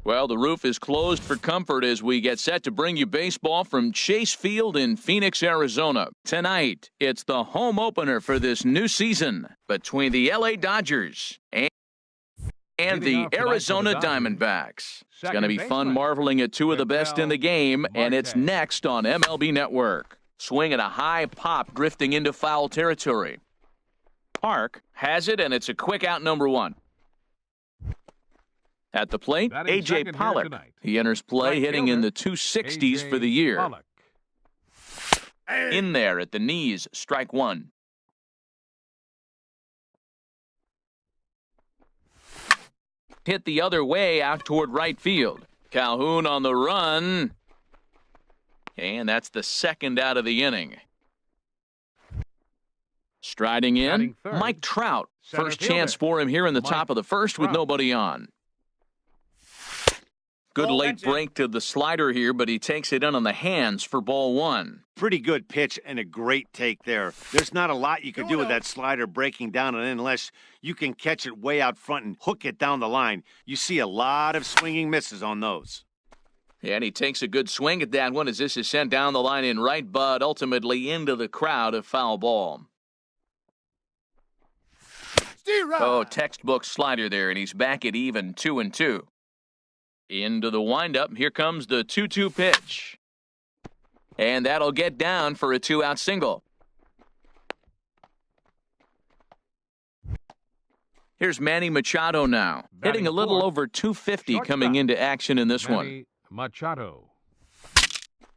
Well, the roof is closed for comfort as we get set to bring you baseball from Chase Field in Phoenix, Arizona. Tonight, it's the home opener for this new season between the LA Dodgers and the Arizona Diamondbacks. It's going to be fun marveling at two of the best in the game, and it's next on MLB Network. Swing at a high pop drifting into foul territory. Park has it, and it's a quick out, number one. At the plate, A.J. Pollock. He enters play hitting in the 260s for the year. Pollock. In there at the knees, strike one. Hit the other way out toward right field. Calhoun on the run. And that's the second out of the inning. Striding in, Mike Trout. First chance for him here in the top of the first with nobody on. Good late break to the slider here, but he takes it in on the hands for ball one. Pretty good pitch and a great take there. There's not a lot you can do with that slider breaking down and in unless you can catch it way out front and hook it down the line. You see a lot of swinging misses on those. And he takes a good swing at that one as this is sent down the line in right, but ultimately into the crowd, a foul ball. Oh, textbook slider there, and he's back at even 2-2. Into the windup. Here comes the 2-2 pitch. And that'll get down for a two-out single. Here's Manny Machado now. Hitting a little over 250 coming into action in this one. Machado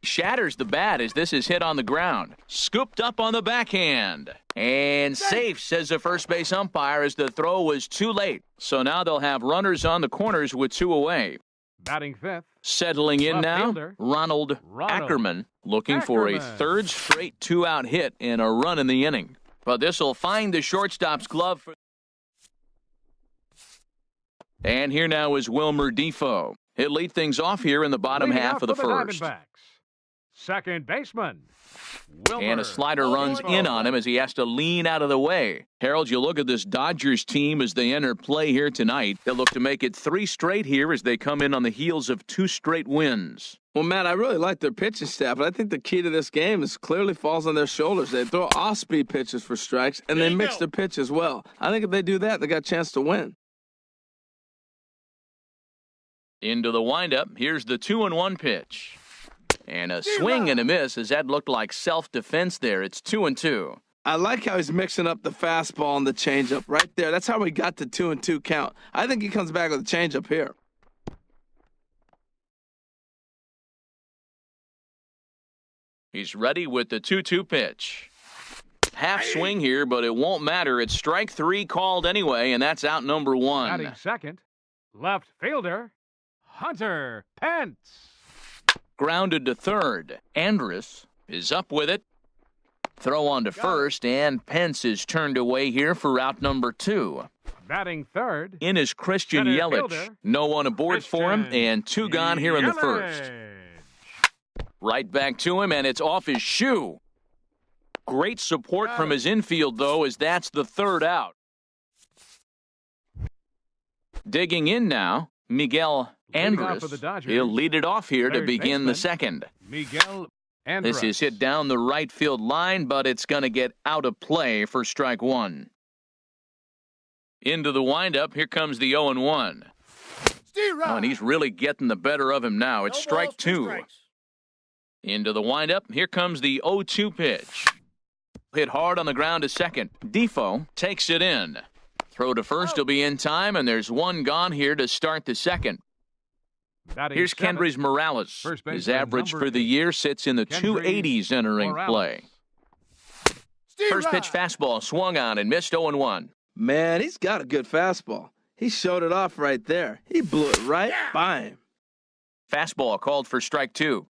shatters the bat as this is hit on the ground. Scooped up on the backhand. And safe, says the first base umpire, as the throw was too late. So now they'll have runners on the corners with two away. Batting fifth. Settling in now, Ronald Ackerman, looking for a third straight two-out hit and a run in the inning. But this will find the shortstop's glove. And here now is Wilmer Difo. He'll lead things off here in the bottom half of the first. Second baseman. And a slider runs in on him as he has to lean out of the way. Harold, you look at this Dodgers team as they enter play here tonight. They'll look to make it 3 straight here as they come in on the heels of 2 straight wins. Well, Matt, I really like their pitching staff, but I think the key to this game is clearly falls on their shoulders. They throw off-speed pitches for strikes, and they mix their pitch as well. I think if they do that, they got a chance to win. Into the windup. Here's the 2-1 pitch. And a swing and a miss as that looked like self-defense there. It's 2-2. I like how he's mixing up the fastball and the changeup right there. That's how we got the 2-2 count. I think he comes back with a changeup here. He's ready with the 2-2 pitch. Half swing here, but it won't matter. It's strike 3 called anyway, and that's out number 1. Batting second, left fielder, Hunter Pence. Grounded to third. Andrus is up with it. Throw on to first, and Pence is turned away here for out number 2. Batting third. In is Christian Yelich. No one aboard for him, and 2 gone here in the first. Right back to him, and it's off his shoe. Great support from his infield, though, as that's the 3rd out. Digging in now, Miguel Andrus. He'll lead it off here to begin the second. Miguel Andrus. This is hit down the right field line, but it's going to get out of play for strike 1. Into the windup, here comes the 0-1. Oh, and he's really getting the better of him now. It's strike 2. Into the windup, here comes the 0-2 pitch. Hit hard on the ground to second. Difo takes it in. Throw to first will be in time, and there's 1 gone here to start the second. Here's Kendrys Morales. His average for the year sits in the 280s entering play. First pitch fastball swung on and missed 0-1. Man, he's got a good fastball. He showed it off right there. He blew it right by him. Fastball called for strike 2.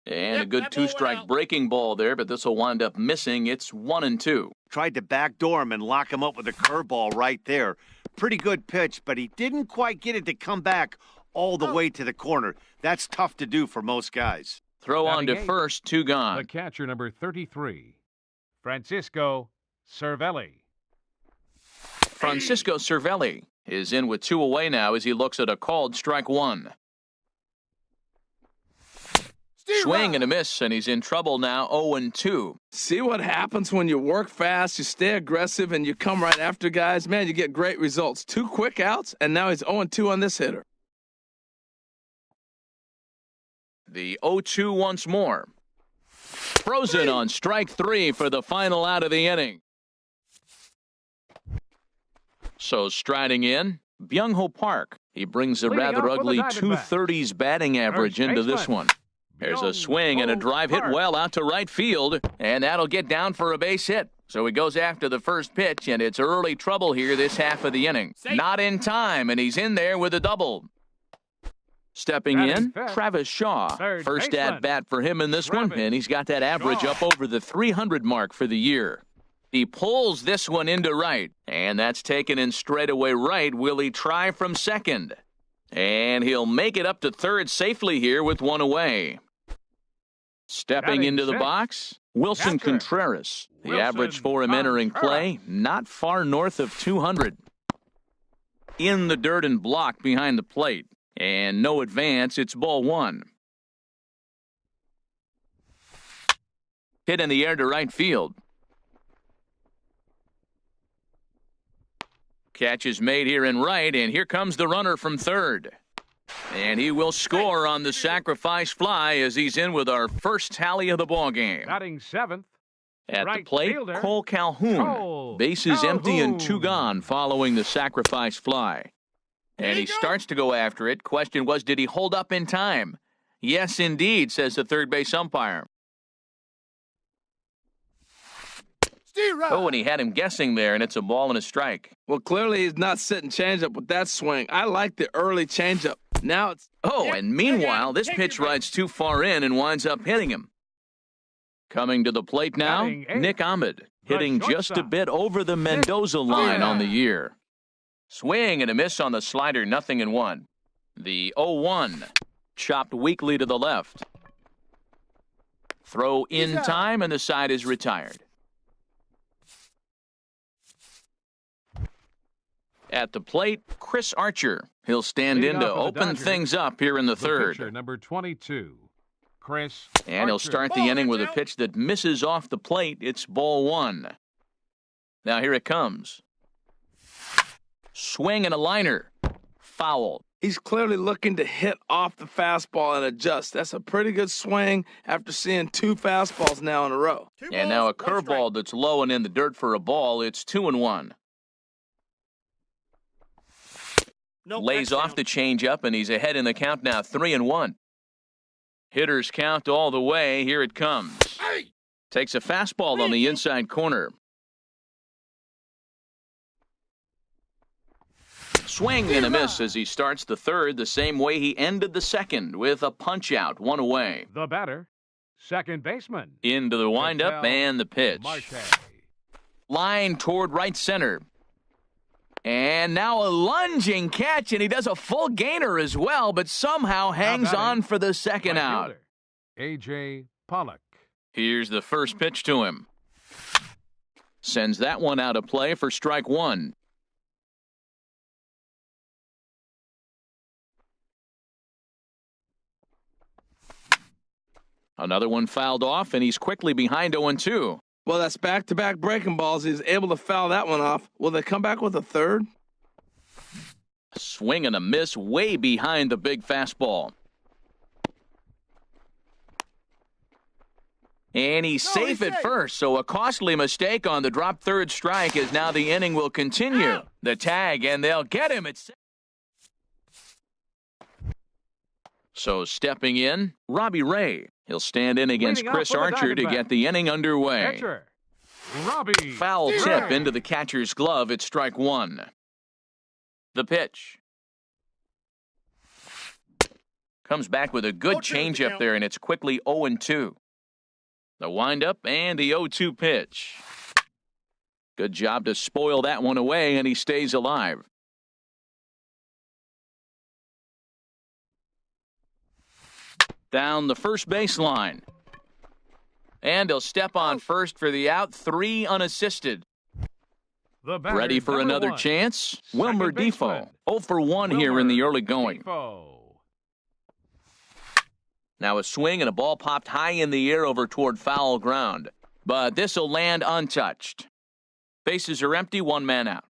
And a good 2-strike breaking ball there, but this will wind up missing. It's 1-2. Tried to backdoor him and lock him up with a curveball right there. Pretty good pitch, but he didn't quite get it to come back all the way to the corner. That's tough to do for most guys. Throw on to first, 2 gone. The catcher, number 33, Francisco Cervelli. Francisco Cervelli is in with 2 away now as he looks at a called strike 1. Swing and a miss, and he's in trouble now, 0-2. See what happens when you work fast, you stay aggressive, and you come right after guys? Man, you get great results. 2 quick outs, and now he's 0-2 on this hitter. The 0-2 once more. Frozen on strike 3 for the final out of the inning. So striding in, Byung-Ho Park. He brings a rather ugly 230s batting average into this one. There's a swing and a drive hit well out to right field, and that'll get down for a base hit. So he goes after the first pitch, and it's early trouble here this half of the inning. Not in time, and he's in there with a double. Stepping in, Travis Shaw. First at bat for him in this one, and he's got that average up over the 300 mark for the year. He pulls this one into right, and that's taken in straightaway right. Will he try from second? And he'll make it up to third safely here with 1 away. Stepping into the box, Wilson Contreras. The average for him entering play, not far north of 200. In the dirt and block behind the plate. And no advance, it's ball 1. Hit in the air to right field. Catch is made here in right, and here comes the runner from third. And he will score on the sacrifice fly as he's in with our first tally of the ballgame. Batting 7th. At the plate, Cole Calhoun. Bases empty and 2 gone following the sacrifice fly. And he starts to go after it. Question was, did he hold up in time? Yes, indeed, says the third base umpire. Oh, and he had him guessing there, and it's a ball and a strike. Well, clearly he's not sitting changeup with that swing. I like the early changeup. Now it's... Oh, and meanwhile, this pitch rides too far in and winds up hitting him. Coming to the plate now, Nick Ahmed, hitting just a bit over the Mendoza line on the year. Swing and a miss on the slider, 0-1. The 0-1, chopped weakly to the left. Throw in time, and the side is retired. At the plate, Chris Archer. He'll stand in to open things up here in the third. Pitcher, number 22, Chris And Archer. he'll start the inning with a pitch that misses off the plate. It's ball 1. Now here it comes. Swing and a liner. Foul. He's clearly looking to hit off the fastball and adjust. That's a pretty good swing after seeing 2 fastballs now in a row. And now a curveball that's low and in the dirt for a ball. It's 2-1. Lays off the changeup, and he's ahead in the count now, 3-1. Hitters count all the way. Here it comes. Takes a fastball on the inside corner. Swing and a miss as he starts the third the same way he ended the second, with a punch-out, 1 away. The batter, second baseman. Into the windup and the pitch. Marte. Line toward right center. And now a lunging catch, and he does a full gainer as well, but somehow hangs on for the second out. A.J. Pollock. Here's the first pitch to him. Sends that one out of play for strike 1. Another one fouled off, and he's quickly behind 0-2. Well, that's back-to-back breaking balls. He's able to foul that one off. Will they come back with a third? Swing and a miss way behind the big fastball. And he's safe at first, so a costly mistake on the drop third strike as now the inning will continue. The tag, and they'll get him at... So stepping in, Robbie Ray. He'll stand in against Chris Archer to get the inning underway. Catcher, Robbie Foul tip into the catcher's glove. It's strike 1. The pitch. Comes back with a good changeup there, and it's quickly 0-2. The windup and the 0-2 pitch. Good job to spoil that one away, and he stays alive. Down the first baseline. And he'll step on first for the out, 3 unassisted. The batter, Ready for number another 1. chance? Second Wilmer baseman. Defoe. 0 for 1 here in the early going. Defoe. Now a swing and a ball popped high in the air over toward foul ground. But this will land untouched. Bases are empty, one man out.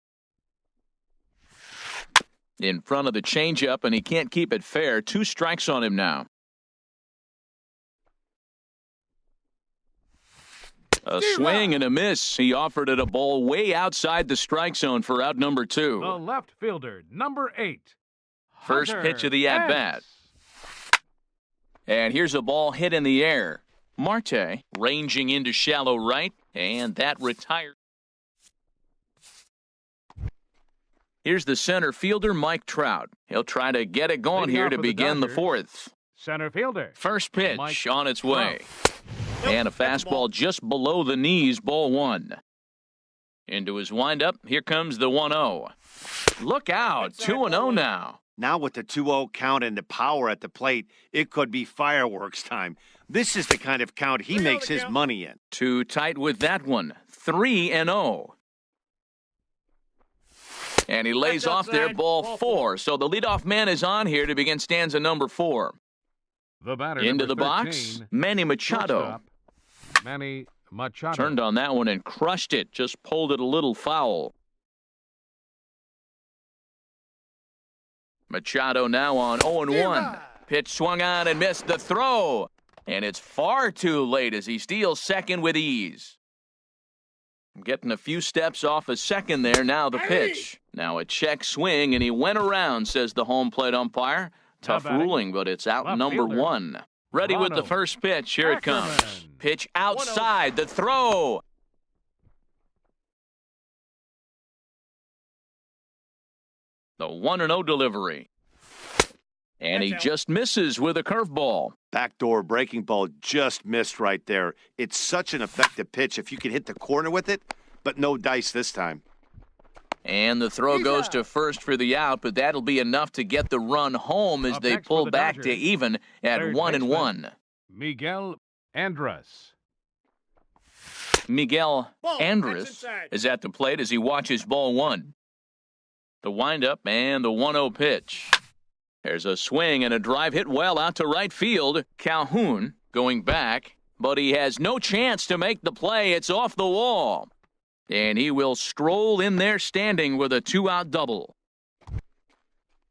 In front of the changeup, and he can't keep it fair. 2 strikes on him now. A swing and a miss. He offered it a ball way outside the strike zone for out number 2. The left fielder, number 8. First Hunter pitch of the at-bat. Pence. And here's a ball hit in the air. Marte ranging into shallow right, and that retired. Here's the center fielder, Mike Trout. He'll try to get it going Leading here off to for the begin the Dodgers, 4th. Center fielder. First pitch Mike on its way. Trout. And a fastball just below the knees, ball 1. Into his windup, here comes the 1-0. Look out, 2-0 now. Now with the 2-0 count and the power at the plate, it could be fireworks time. This is the kind of count he makes his money in. Too tight with that one. 3-0. And he lays off there, ball 4. So the leadoff man is on here to begin stanza number 4. The batter, Into number the box, 13, Manny Machado. shortstop, Manny Machado. Turned on that one and crushed it. Just pulled it a little foul. Machado now on 0-1. Pitch swung on and missed the throw. And it's far too late as he steals second with ease. Getting a few steps off a second there. Now the pitch. Now a check swing, and he went around, says the home plate umpire. Tough ruling, but it's out Left number fielder. 1. Ready with the Ronald first pitch. Here it comes. Ackerman. Pitch outside. The throw. The 1-0 delivery. And he just misses with a curveball. Backdoor breaking ball just missed right there. It's such an effective pitch if you can hit the corner with it, but no dice this time. And the throw goes to first for the out, but that'll be enough to get the run home as Up they next pull for the back to Dodgers, even at third 1-1. Miguel Andres. Miguel Andres is at the plate as he watches ball 1. The windup and the 1-0 pitch. There's a swing and a drive hit well out to right field. Calhoun going back, but he has no chance to make the play. It's off the wall. And he will stroll in there standing with a 2-out double.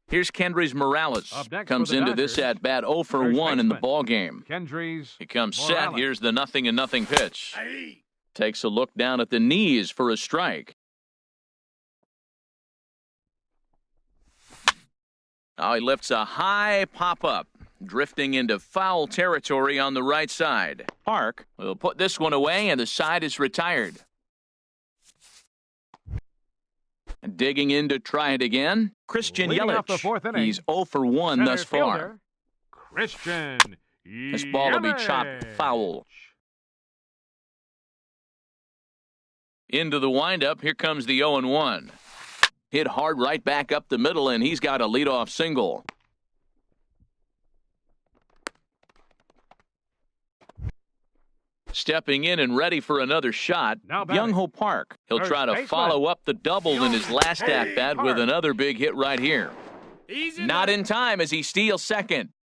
Here's Kendrys Morales. Up next Comes for the into Dodgers, this at-bat 0 for first 1 in the baseman, ball game. Kendrys He comes set. Morales. Here's the 0-0 pitch. Takes a look down at the knees for a strike. Now he lifts a high pop-up, drifting into foul territory on the right side. Park will put this one away, and the side is retired. Digging in to try it again, Christian Leading off the Yelich. fourth inning, He's 0 for 1 center thus far. fielder, Christian This ball will be chopped Yelich. foul. Into the windup, here comes the 0-1. Hit hard right back up the middle, and he's got a leadoff single. Stepping in and ready for another shot, Now batting. Young-Ho Park. He'll First try to baseman. follow up the double in his last at-bat with Park. another big hit right here. Not in time as he steals second.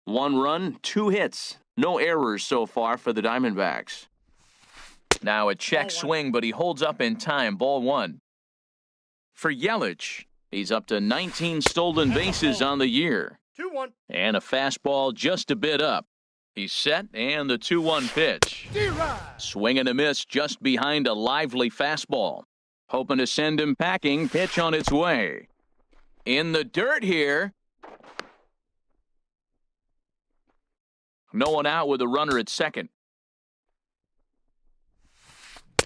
1 run, 2 hits. No errors so far for the Diamondbacks. Now a check swing, but he holds up in time. Ball 1. For Yelich, he's up to 19 stolen bases on the year. 2-1. And a fastball just a bit up. He's set, and the 2-1 pitch. Swing and a miss just behind a lively fastball. Hoping to send him packing. Pitch on its way. In the dirt here. No one out with a runner at second.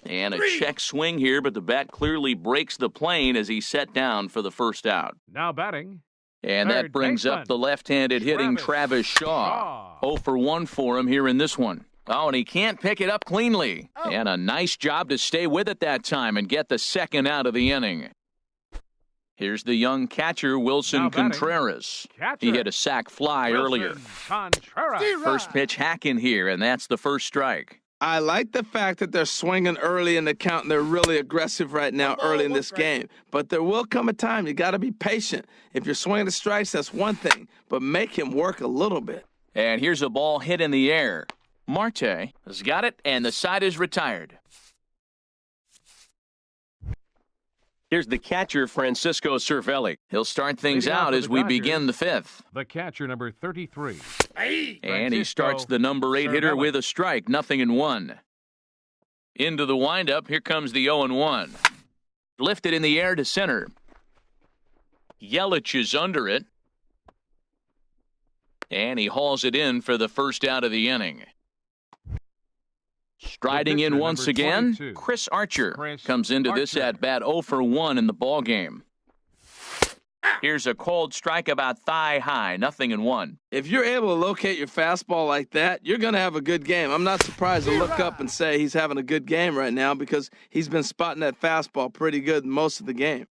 And a check swing here, but the bat clearly breaks the plane as he's set down for the first out. Now batting. And that Third brings up baseman, the left-handed hitting Travis Shaw. 0 for 1 for him here in this one. Oh, and he can't pick it up cleanly. And a nice job to stay with it that time and get the second out of the inning. Here's the young catcher, Wilson Now batting. Contreras. Catcher. He hit a sac fly Wilson earlier. Contreras. First pitch hack in here, and that's the first strike. I like the fact that they're swinging early in the count and they're really aggressive right now early in this game. But there will come a time you got to be patient. If you're swinging the strikes, that's one thing, but make him work a little bit. And here's a ball hit in the air. Marte has got it, and the side is retired. Here's the catcher, Francisco Cervelli. He'll start things out as we begin the fifth. The catcher, number 33. And he starts the number 8 hitter with a strike, 0-1. Into the windup, here comes the 0-1. Lifted in the air to center. Yelich is under it. And he hauls it in for the first out of the inning. Striding in once again, Chris Archer comes into this at-bat 0 for 1 in the ballgame. Here's a cold strike about thigh high, 0-1. If you're able to locate your fastball like that, you're going to have a good game. I'm not surprised to look up and say he's having a good game right now because he's been spotting that fastball pretty good most of the game.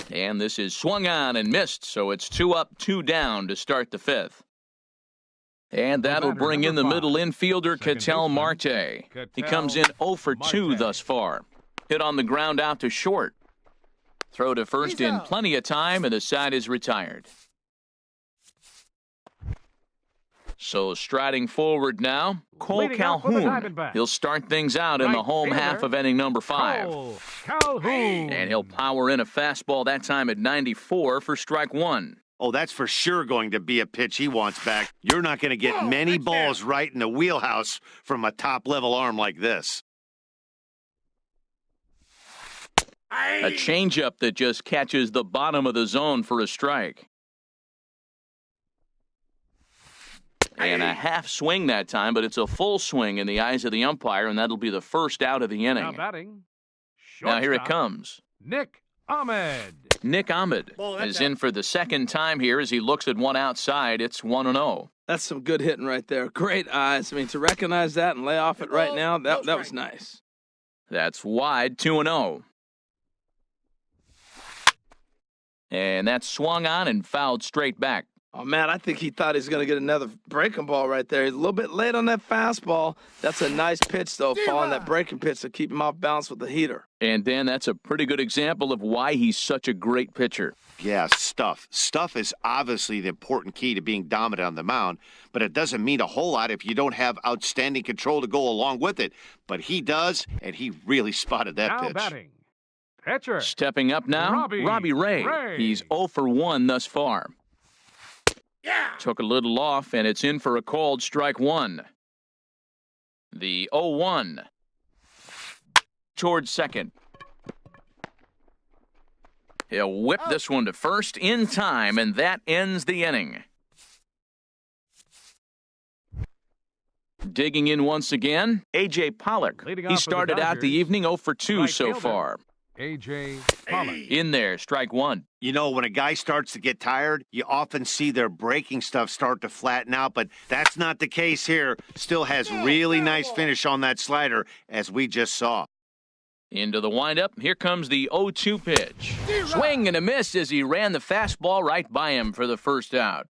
And this is swung on and missed, so it's 2 up, 2 down to start the fifth. And that'll bring in the middle infielder, Ketel Marte. He comes in 0 for 2 thus far. Hit on the ground out to short. Throw to first in plenty of time, and the side is retired. So striding forward now, Cole Calhoun. He'll start things out in the home half of inning number 5. Calhoun. And he'll power in a fastball that time at 94 for strike 1. Oh, that's for sure going to be a pitch he wants back. You're not going to get many balls right in the wheelhouse from a top-level arm like this. A changeup that just catches the bottom of the zone for a strike. And a half swing that time, but it's a full swing in the eyes of the umpire, and that'll be the first out of the inning. Now batting. Now here it comes. Nick Ahmed. Nick Ahmed is in for the second time here as he looks at one outside. It's 1-0. That's some good hitting right there. Great eyes. I mean, to recognize that and lay off it right now, that was nice. That's wide, 2-0. And that's swung on and fouled straight back. Oh, man, I think he thought he was going to get another breaking ball right there. He's a little bit late on that fastball. That's a nice pitch, though, following that breaking pitch to keep him off balance with the heater. And, Dan, that's a pretty good example of why he's such a great pitcher. Yeah, stuff. Stuff is obviously the important key to being dominant on the mound, but it doesn't mean a whole lot if you don't have outstanding control to go along with it. But he does, and he really spotted that pitch. Batting. Pitcher. Stepping up now, Robbie Ray. He's 0 for 1 thus far. Took a little off, and it's in for a called strike 1. The 0-1. Towards second. He'll whip this one to first in time, and that ends the inning. Digging in once again, A.J. Pollock. He started out the evening 0 for 2 so far. A.J. Pollock. In there, strike 1. You know, when a guy starts to get tired, you often see their breaking stuff start to flatten out, but that's not the case here. Still has really nice finish on that slider, as we just saw. Into the windup, here comes the 0-2 pitch. Swing and a miss as he ran the fastball right by him for the first out.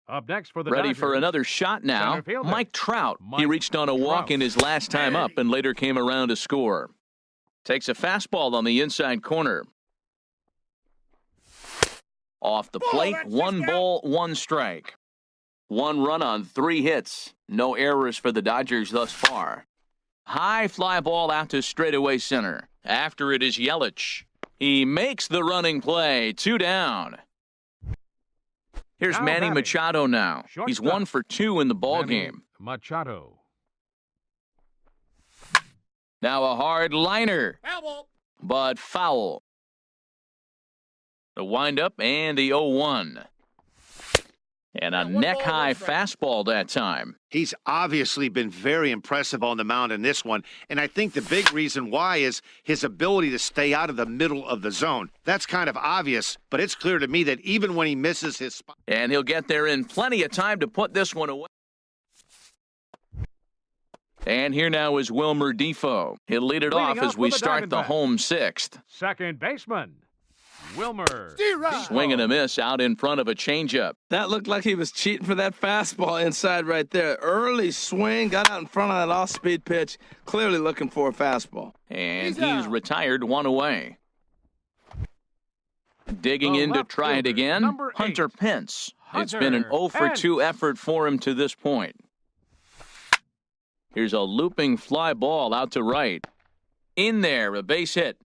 Up next for the Ready Dodgers, for another shot now, Mike Trout. He reached on a walk in his last time up and later came around to score. Takes a fastball on the inside corner. Off the plate, 1 ball, 1 strike. 1 run on 3 hits. No errors for the Dodgers thus far. High fly ball out to straightaway center. After it is Yelich. He makes the running play. 2 down. Here's Manny Machado now. He's 1 for 2 in the ballgame. Machado. Now a hard liner, but foul. The windup and the 0-1. And a neck-high fastball that time. He's obviously been very impressive on the mound in this one, and I think the big reason why is his ability to stay out of the middle of the zone. That's kind of obvious, but it's clear to me that even when he misses his spot... And he'll get there in plenty of time to put this one away. And here now is Wilmer Difo. He'll lead it off as we start the home 6th. Second baseman, Wilmer. Swing and a miss out in front of a changeup. That looked like he was cheating for that fastball inside right there. Early swing, got out in front of that off-speed pitch, clearly looking for a fastball. And he's retired, one away. Digging The in to left try it fielder, again, number 8. Hunter Pence. It's Hunter been an 0 for 2 Pence. effort for him to this point. Here's a looping fly ball out to right. In there, a base hit.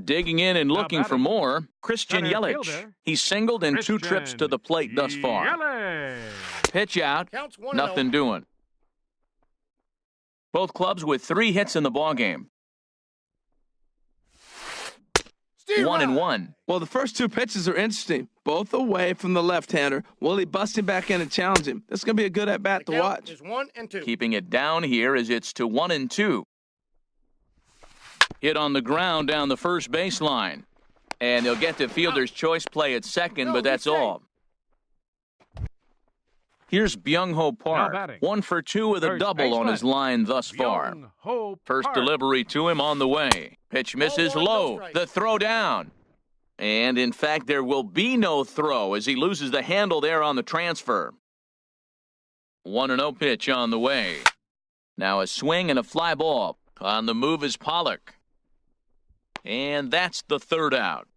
Digging in and looking for more, Christian Center Yelich. fielder, He's singled in 2 trips to the plate thus far. Yelich. Pitch out, Counts 1-0. nothing doing. Both clubs with 3 hits in the ballgame. 1-1. Well, the first 2 pitches are interesting. Both away from the left-hander. Willie busting back in and challenge him. This is going to be a good at-bat to watch. Is 1-2. Keeping it down here as it's to 1-2. Hit on the ground down the first baseline. And they'll get the fielder's choice play at second, but that's all. Here's Byung-Ho Park. batting. 1 for 2 with a First double on baseman. his line thus far. Byung-Ho First Park. delivery to him on the way. Pitch misses Ball 1, no low. strike. The throw down. And in fact, there will be no throw as he loses the handle there on the transfer. 1-0 pitch on the way. Now a swing and a fly ball. On the move is Pollock. And that's the third out.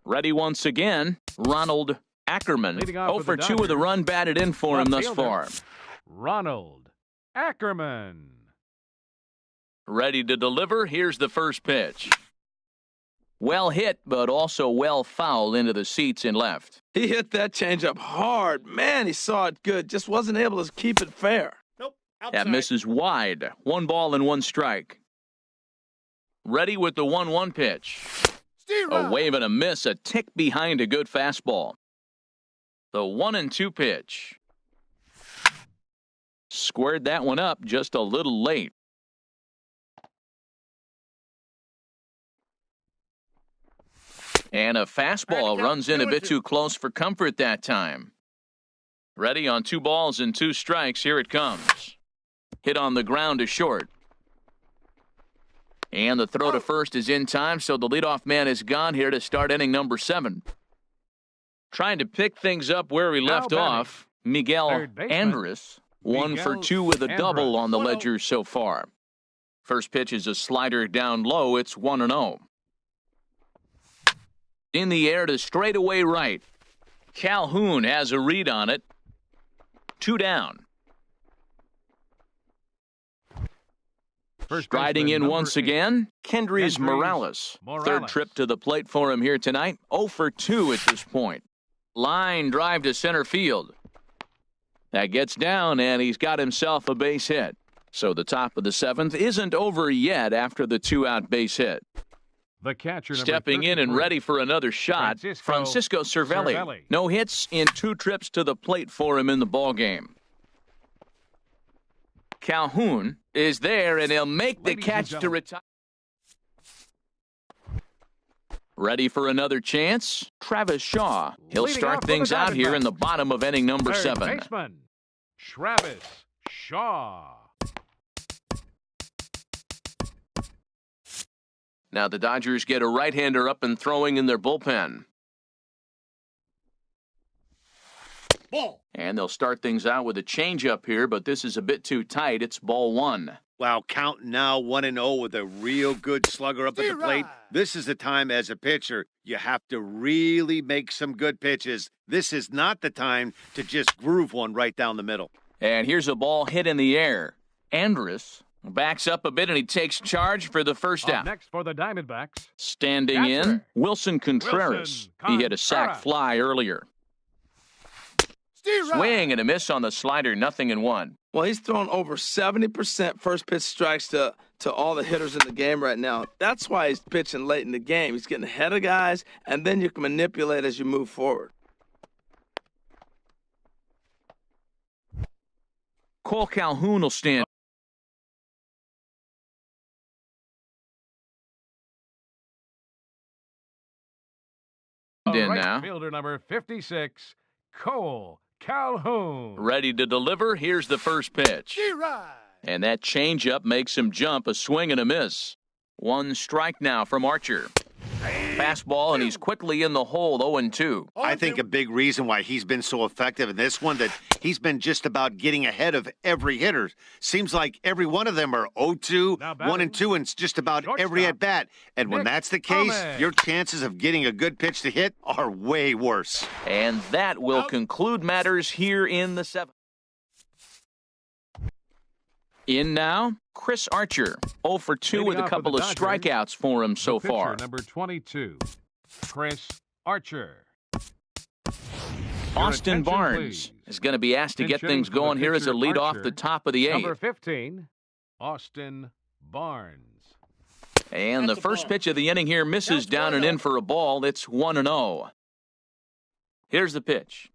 Ready once again, Ronald Ackerman. Leading off 0 for for the 2 with a Dodgers. run batted in for him Left thus fielder. far. Ronald Ackerman. Ready to deliver. Here's the first pitch. Well hit, but also well fouled into the seats and left. He hit that changeup hard. Man, he saw it good. Just wasn't able to keep it fair. Nope. That misses wide. 1 ball and 1 strike. Ready with the 1-1 pitch. A wave and a miss, a tick behind a good fastball. The 1-2 pitch. Squared that one up just a little late. And a fastball runs in a bit too close for comfort that time. Ready on 2 balls and 2 strikes. Here it comes. Hit on the ground to short. And the throw to first is in time, so the leadoff man is gone here to start inning number 7. Trying to pick things up where we left batting. off, Miguel Third baseman, Andrus. 1 for Miguel 2 with a double Andrus. on the 1-0. ledger so far. First pitch is a slider down low. It's 1-0. In the air to straightaway right. Calhoun has a read on it. 2 down. First Striding baseman, in number once 8. again, Kendrys Kendrys Morales. Morales. Third trip to the plate for him here tonight. 0 for 2 at this point. Line drive to center field. That gets down, and he's got himself a base hit. So the top of the 7th isn't over yet after the 2-out base hit. The catcher number Stepping in and 33. ready for another shot, Francisco Cervelli. Cervelli. No hits in 2 trips to the plate for him in the ballgame. Calhoun is there, and he'll make the Ladies and catch to gentlemen. retire. Ready for another chance? Travis Shaw. He'll Leading start off for things the out here in the Diamondbacks. bottom of inning number Third 7. baseman, Travis Shaw. Now the Dodgers get a right-hander up and throwing in their bullpen. Ball. And they'll start things out with a changeup here, but this is a bit too tight. It's ball 1. Wow, count now 1-0 with a real good slugger up at the plate. This is the time as a pitcher you have to really make some good pitches. This is not the time to just groove one right down the middle. And here's a ball hit in the air. Andrus backs up a bit, and he takes charge for the first Up out. next for the Diamondbacks, Standing in, Catcher. Wilson Contreras. Wilson He hit a sac Contreras. fly earlier. Swing and a miss on the slider, 0-1. Well, he's thrown over 70% first pitch strikes to all the hitters in the game right now. That's why he's pitching late in the game. He's getting ahead of guys, and then you can manipulate as you move forward. Cole Calhoun will stand in right now. fielder number 56, Cole Calhoun. Ready to deliver. Here's the first pitch. And that changeup makes him jump, a swing and a miss. One strike now from Archer. Fastball, and he's quickly in the hole, 0-2. I think a big reason why he's been so effective in this one, that he's been just about getting ahead of every hitter. Seems like every one of them are 0-2, 1-2, and just about every at-bat. And when that's the case, your chances of getting a good pitch to hit are way worse. And that will conclude matters here in the 7th. In now, Chris Archer, 0 for 2 with a couple of strikeouts for him so far. Number 22, Chris Archer. Austin Barnes is going to be asked to get things going here as a lead off the top of the 8th. Number 15, Austin Barnes. And the first pitch of the inning here misses down and in for a ball. It's 1-0. Here's the pitch.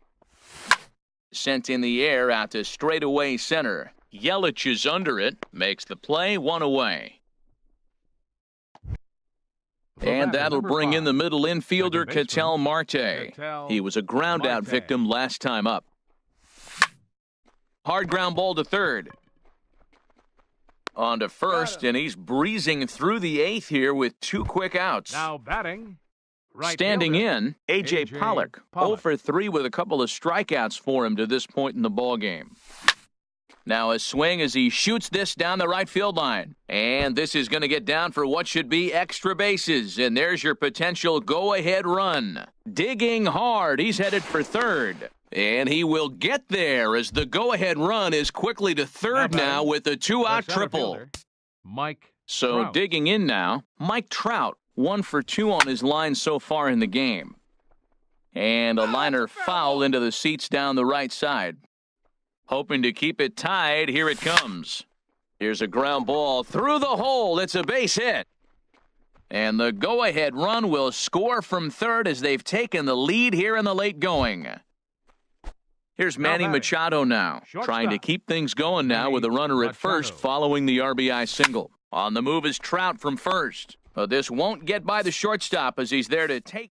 Sent in the air out to straightaway center. Yelich is under it, makes the play, 1 away. And that'll bring in the middle infielder, Ketel Marte. He was a ground-out victim last time up. Hard ground ball to third. On to first, and he's breezing through the 8th here with 2 quick outs. Now batting. Standing in, A.J. Pollock, 0 for 3 with a couple of strikeouts for him to this point in the ballgame. Now a swing as he shoots this down the right field line. And this is going to get down for what should be extra bases. And there's your potential go-ahead run. Digging hard. He's headed for third. And he will get there as the go-ahead run is quickly to third now with a 2-out triple. Mike So Trout. Digging in now, Mike Trout, 1 for 2 on his line so far in the game. And a liner foul into the seats down the right side. Hoping to keep it tied, here it comes. Here's a ground ball through the hole. It's a base hit. And the go-ahead run will score from third as they've taken the lead here in the late going. Here's Manny Machado now, trying to keep things going now with a runner at first following the RBI single. On the move is Trout from first. But this won't get by the shortstop as he's there to take.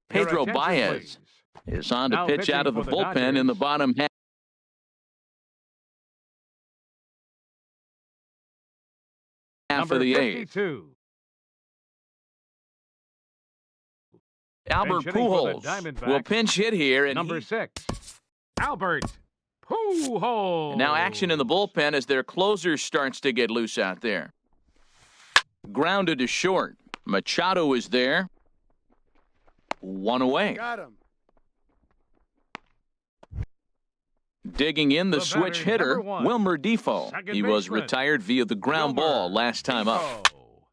Pedro Baez is on to pitch out of the bullpen in the bottom half of the 8th. Albert Pujols will pinch hit here. And number 6, Albert Pujols. And now action in the bullpen as their closer starts to get loose out there. Grounded to short. Machado is there. 1 away. Got him. Digging in the switch hitter, Wilmer Difo. He was retired via the ground ball last time up.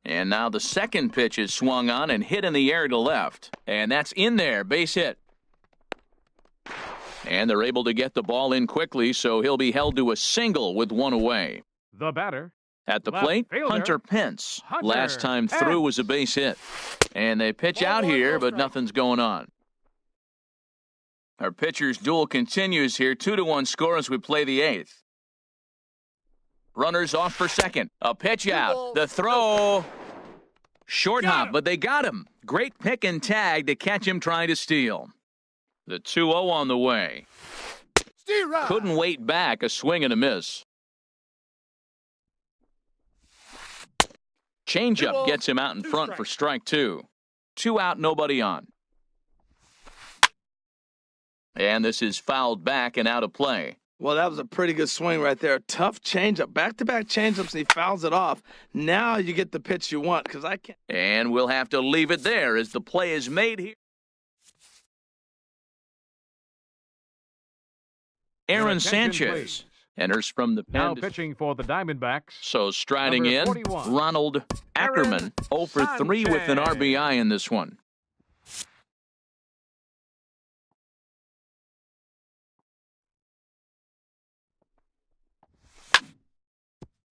And now the second pitch is swung on and hit in the air to left. And that's in there, base hit. And they're able to get the ball in quickly, so he'll be held to a single with 1 away. The batter. At the plate, Hunter Pence. Last time through was a base hit. And they pitch out here, but nothing's going on. Our pitcher's duel continues here. 2-1 score as we play the 8th. Runners off for second. A pitch out. The throw. Short hop, but they got him. Great pick and tag to catch him trying to steal. The 2-0 on the way. Couldn't wait back. A swing and a miss. Changeup gets him out in front for strike 2. 2 out, nobody on. And this is fouled back and out of play. Well, that was a pretty good swing right there. Tough changeup. Back-to-back changeups, and he fouls it off. Now you get the pitch you want, because I can't. And we'll have to leave it there as the play is made here. Aaron Sanchez enters from the pen. Now pitching for the Diamondbacks. So striding in, 41. Ronald Ackerman, 0 for 3 with an RBI in this one.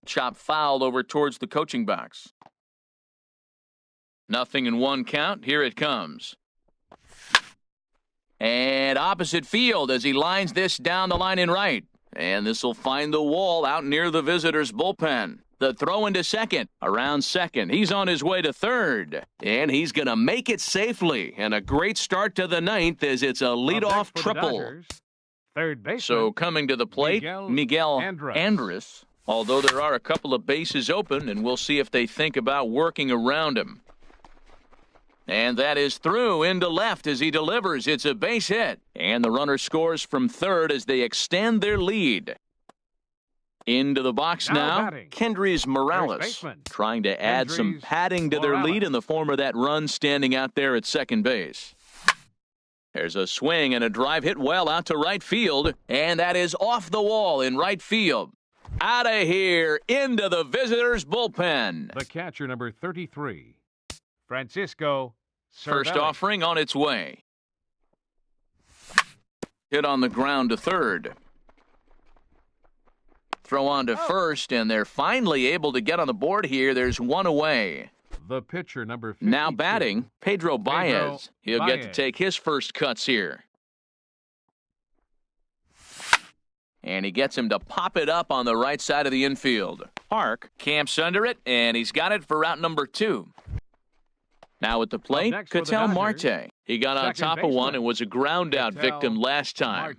Chop fouled over towards the coaching box. 0-1 count. Here it comes. And opposite field as he lines this down the line in right. And this will find the wall out near the visitors' bullpen. The throw into second. Around second. He's on his way to third. And he's going to make it safely. And a great start to the ninth as it's a leadoff triple. Third baseman. So coming to the plate, Miguel Andrus. Although there are a couple of bases open, and we'll see if they think about working around him. And that is through into left as he delivers. It's a base hit. And the runner scores from third as they extend their lead. Into the box now, Kendrys Morales, trying to add some padding to their lead in the form of that run standing out there at second base. There's a swing and a drive hit well out to right field, and that is off the wall in right field. Out of here, into the visitors' bullpen. The catcher, number 33, Francisco Cervelli. First offering on its way. Hit on the ground to third. Throw on to first, and they're finally able to get on the board here. There's one away. The pitcher, number 52. Now batting, Pedro Baez. He'll get to take his first cuts here. And he gets him to pop it up on the right side of the infield. Park camps under it, and he's got it for out number 2. Now at the plate, Ketel Marte. He got on top of one and was a ground-out victim last time.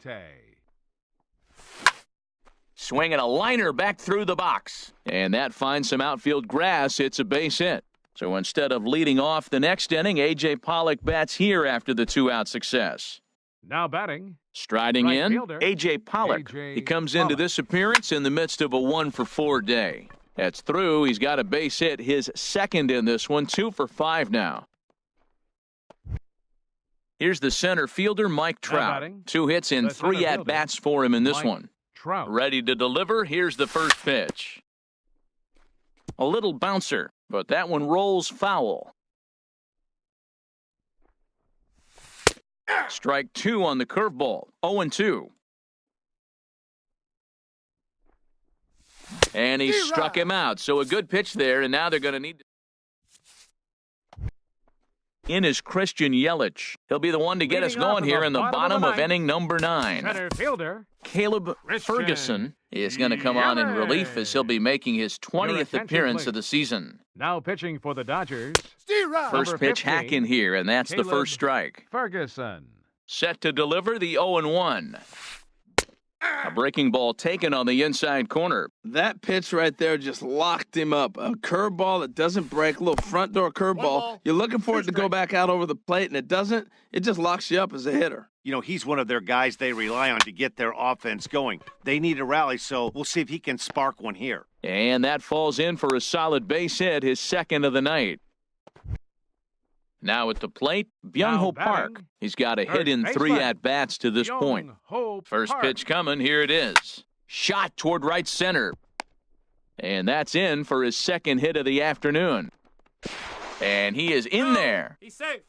Swinging a liner back through the box. And that finds some outfield grass. It's a base hit. So instead of leading off the next inning, A.J. Pollock bats here after the 2-out success. Now batting. Striding in, A.J. Pollock. He comes into this appearance in the midst of a 1-for-4 day. That's through. He's got a base hit, his second in this one, 2 for 5 now. Here's the center fielder, Mike Trout. 2 hits in 3 at-bats for him in this one. Trout. Ready to deliver. Here's the first pitch. A little bouncer, but that one rolls foul. Strike 2 on the curveball. 0-2. And he struck him out. So a good pitch there, and now they're going to need to. In is Christian Yelich. He'll be the one to get us going here in the bottom of inning number 9. Center fielder Caleb Ferguson is going to come on in relief as he'll be making his 20th appearance of the season. Now pitching for the Dodgers. First pitch hack in here, and that's the first strike. Ferguson. Set to deliver the 0-1. A breaking ball taken on the inside corner. That pitch right there just locked him up. A curveball that doesn't break, a little front door curveball. You're looking for it to go back out over the plate, and it doesn't. It just locks you up as a hitter. You know, he's one of their guys they rely on to get their offense going. They need a rally, so we'll see if he can spark one here. And that falls in for a solid base hit, his second of the night. Now at the plate, Byung-Ho Park. He's got a hit in 3 at-bats to this point. First pitch coming, here it is. Shot toward right center. And that's in for his second hit of the afternoon. And he is in there. He's safe.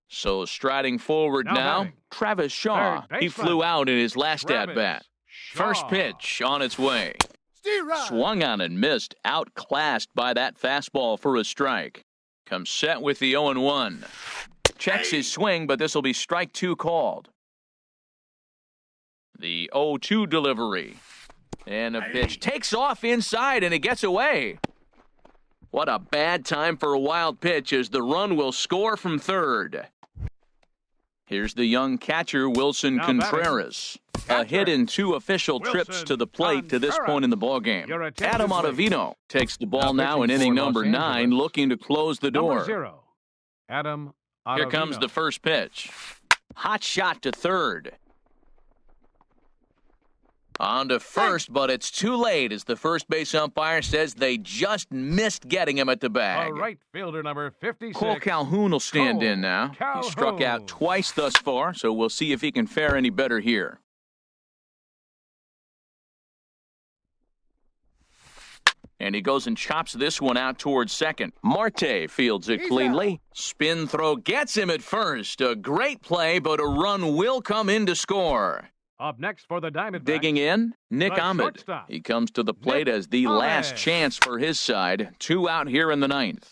So striding forward now, Travis Shaw. He flew out in his last at-bat. First pitch on its way. Swung on and missed, outclassed by that fastball for a strike. Comes set with the 0-1. Checks his swing, but this will be strike 2 called. The 0-2 delivery. And a pitch takes off inside, and it gets away. What a bad time for a wild pitch as the run will score from third. Here's the young catcher, Wilson Contreras. A hit in 2 official trips to the plate to this point in the ballgame. Adam Ottavino takes the ball now in inning number 9, looking to close the door. Adam Ottavino. Here comes the first pitch. Hot shot to third. On to first, but it's too late as the first base umpire says they just missed getting him at the bag. Right fielder number 56. Cole Calhoun will stand in now. He struck out twice thus far, so we'll see if he can fare any better here. And he goes and chops this one out towards second. Marte fields it cleanly. Spin throw gets him at first. A great play, but a run will come in to score. Up next for the Diamondbacks. Digging in, Nick Ahmed. He comes to the plate as the last chance for his side. 2 out here in the 9th.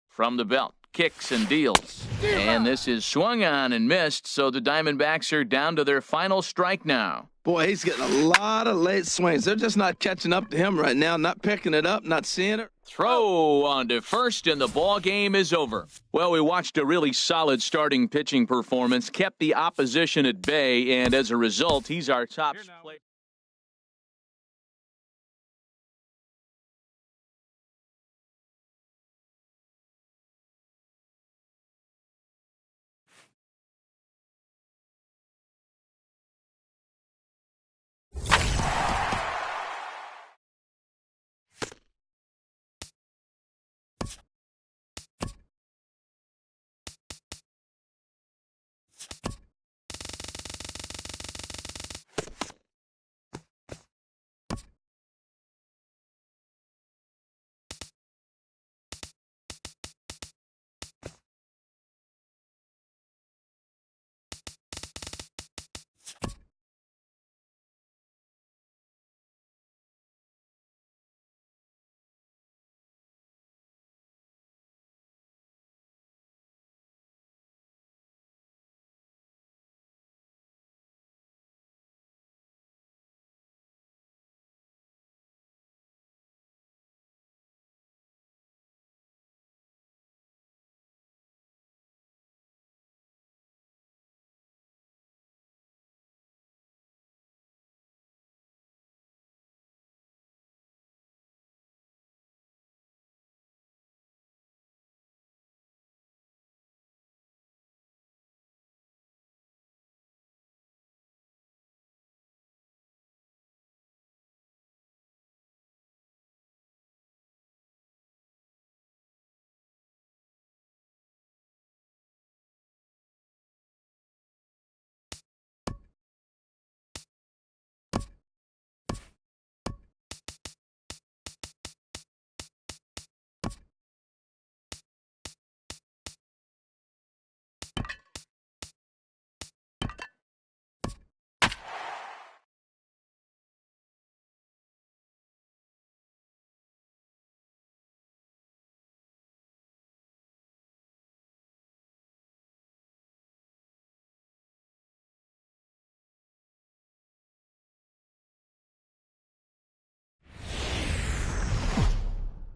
From the belt, kicks and deals. And this is swung on and missed, so the Diamondbacks are down to their final strike now. Boy, he's getting a lot of late swings. They're just not catching up to him right now, not picking it up, not seeing it. Throw on to first, and the ball game is over. Well, we watched a really solid starting pitching performance, kept the opposition at bay, and as a result, he's our top player.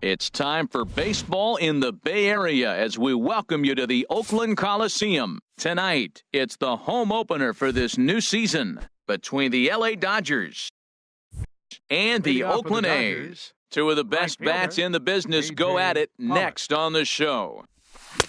It's time for baseball in the Bay Area as we welcome you to the Oakland Coliseum. Tonight, it's the home opener for this new season between the LA Dodgers and the Oakland A's. Two of the best bats in the business go at it next on the show.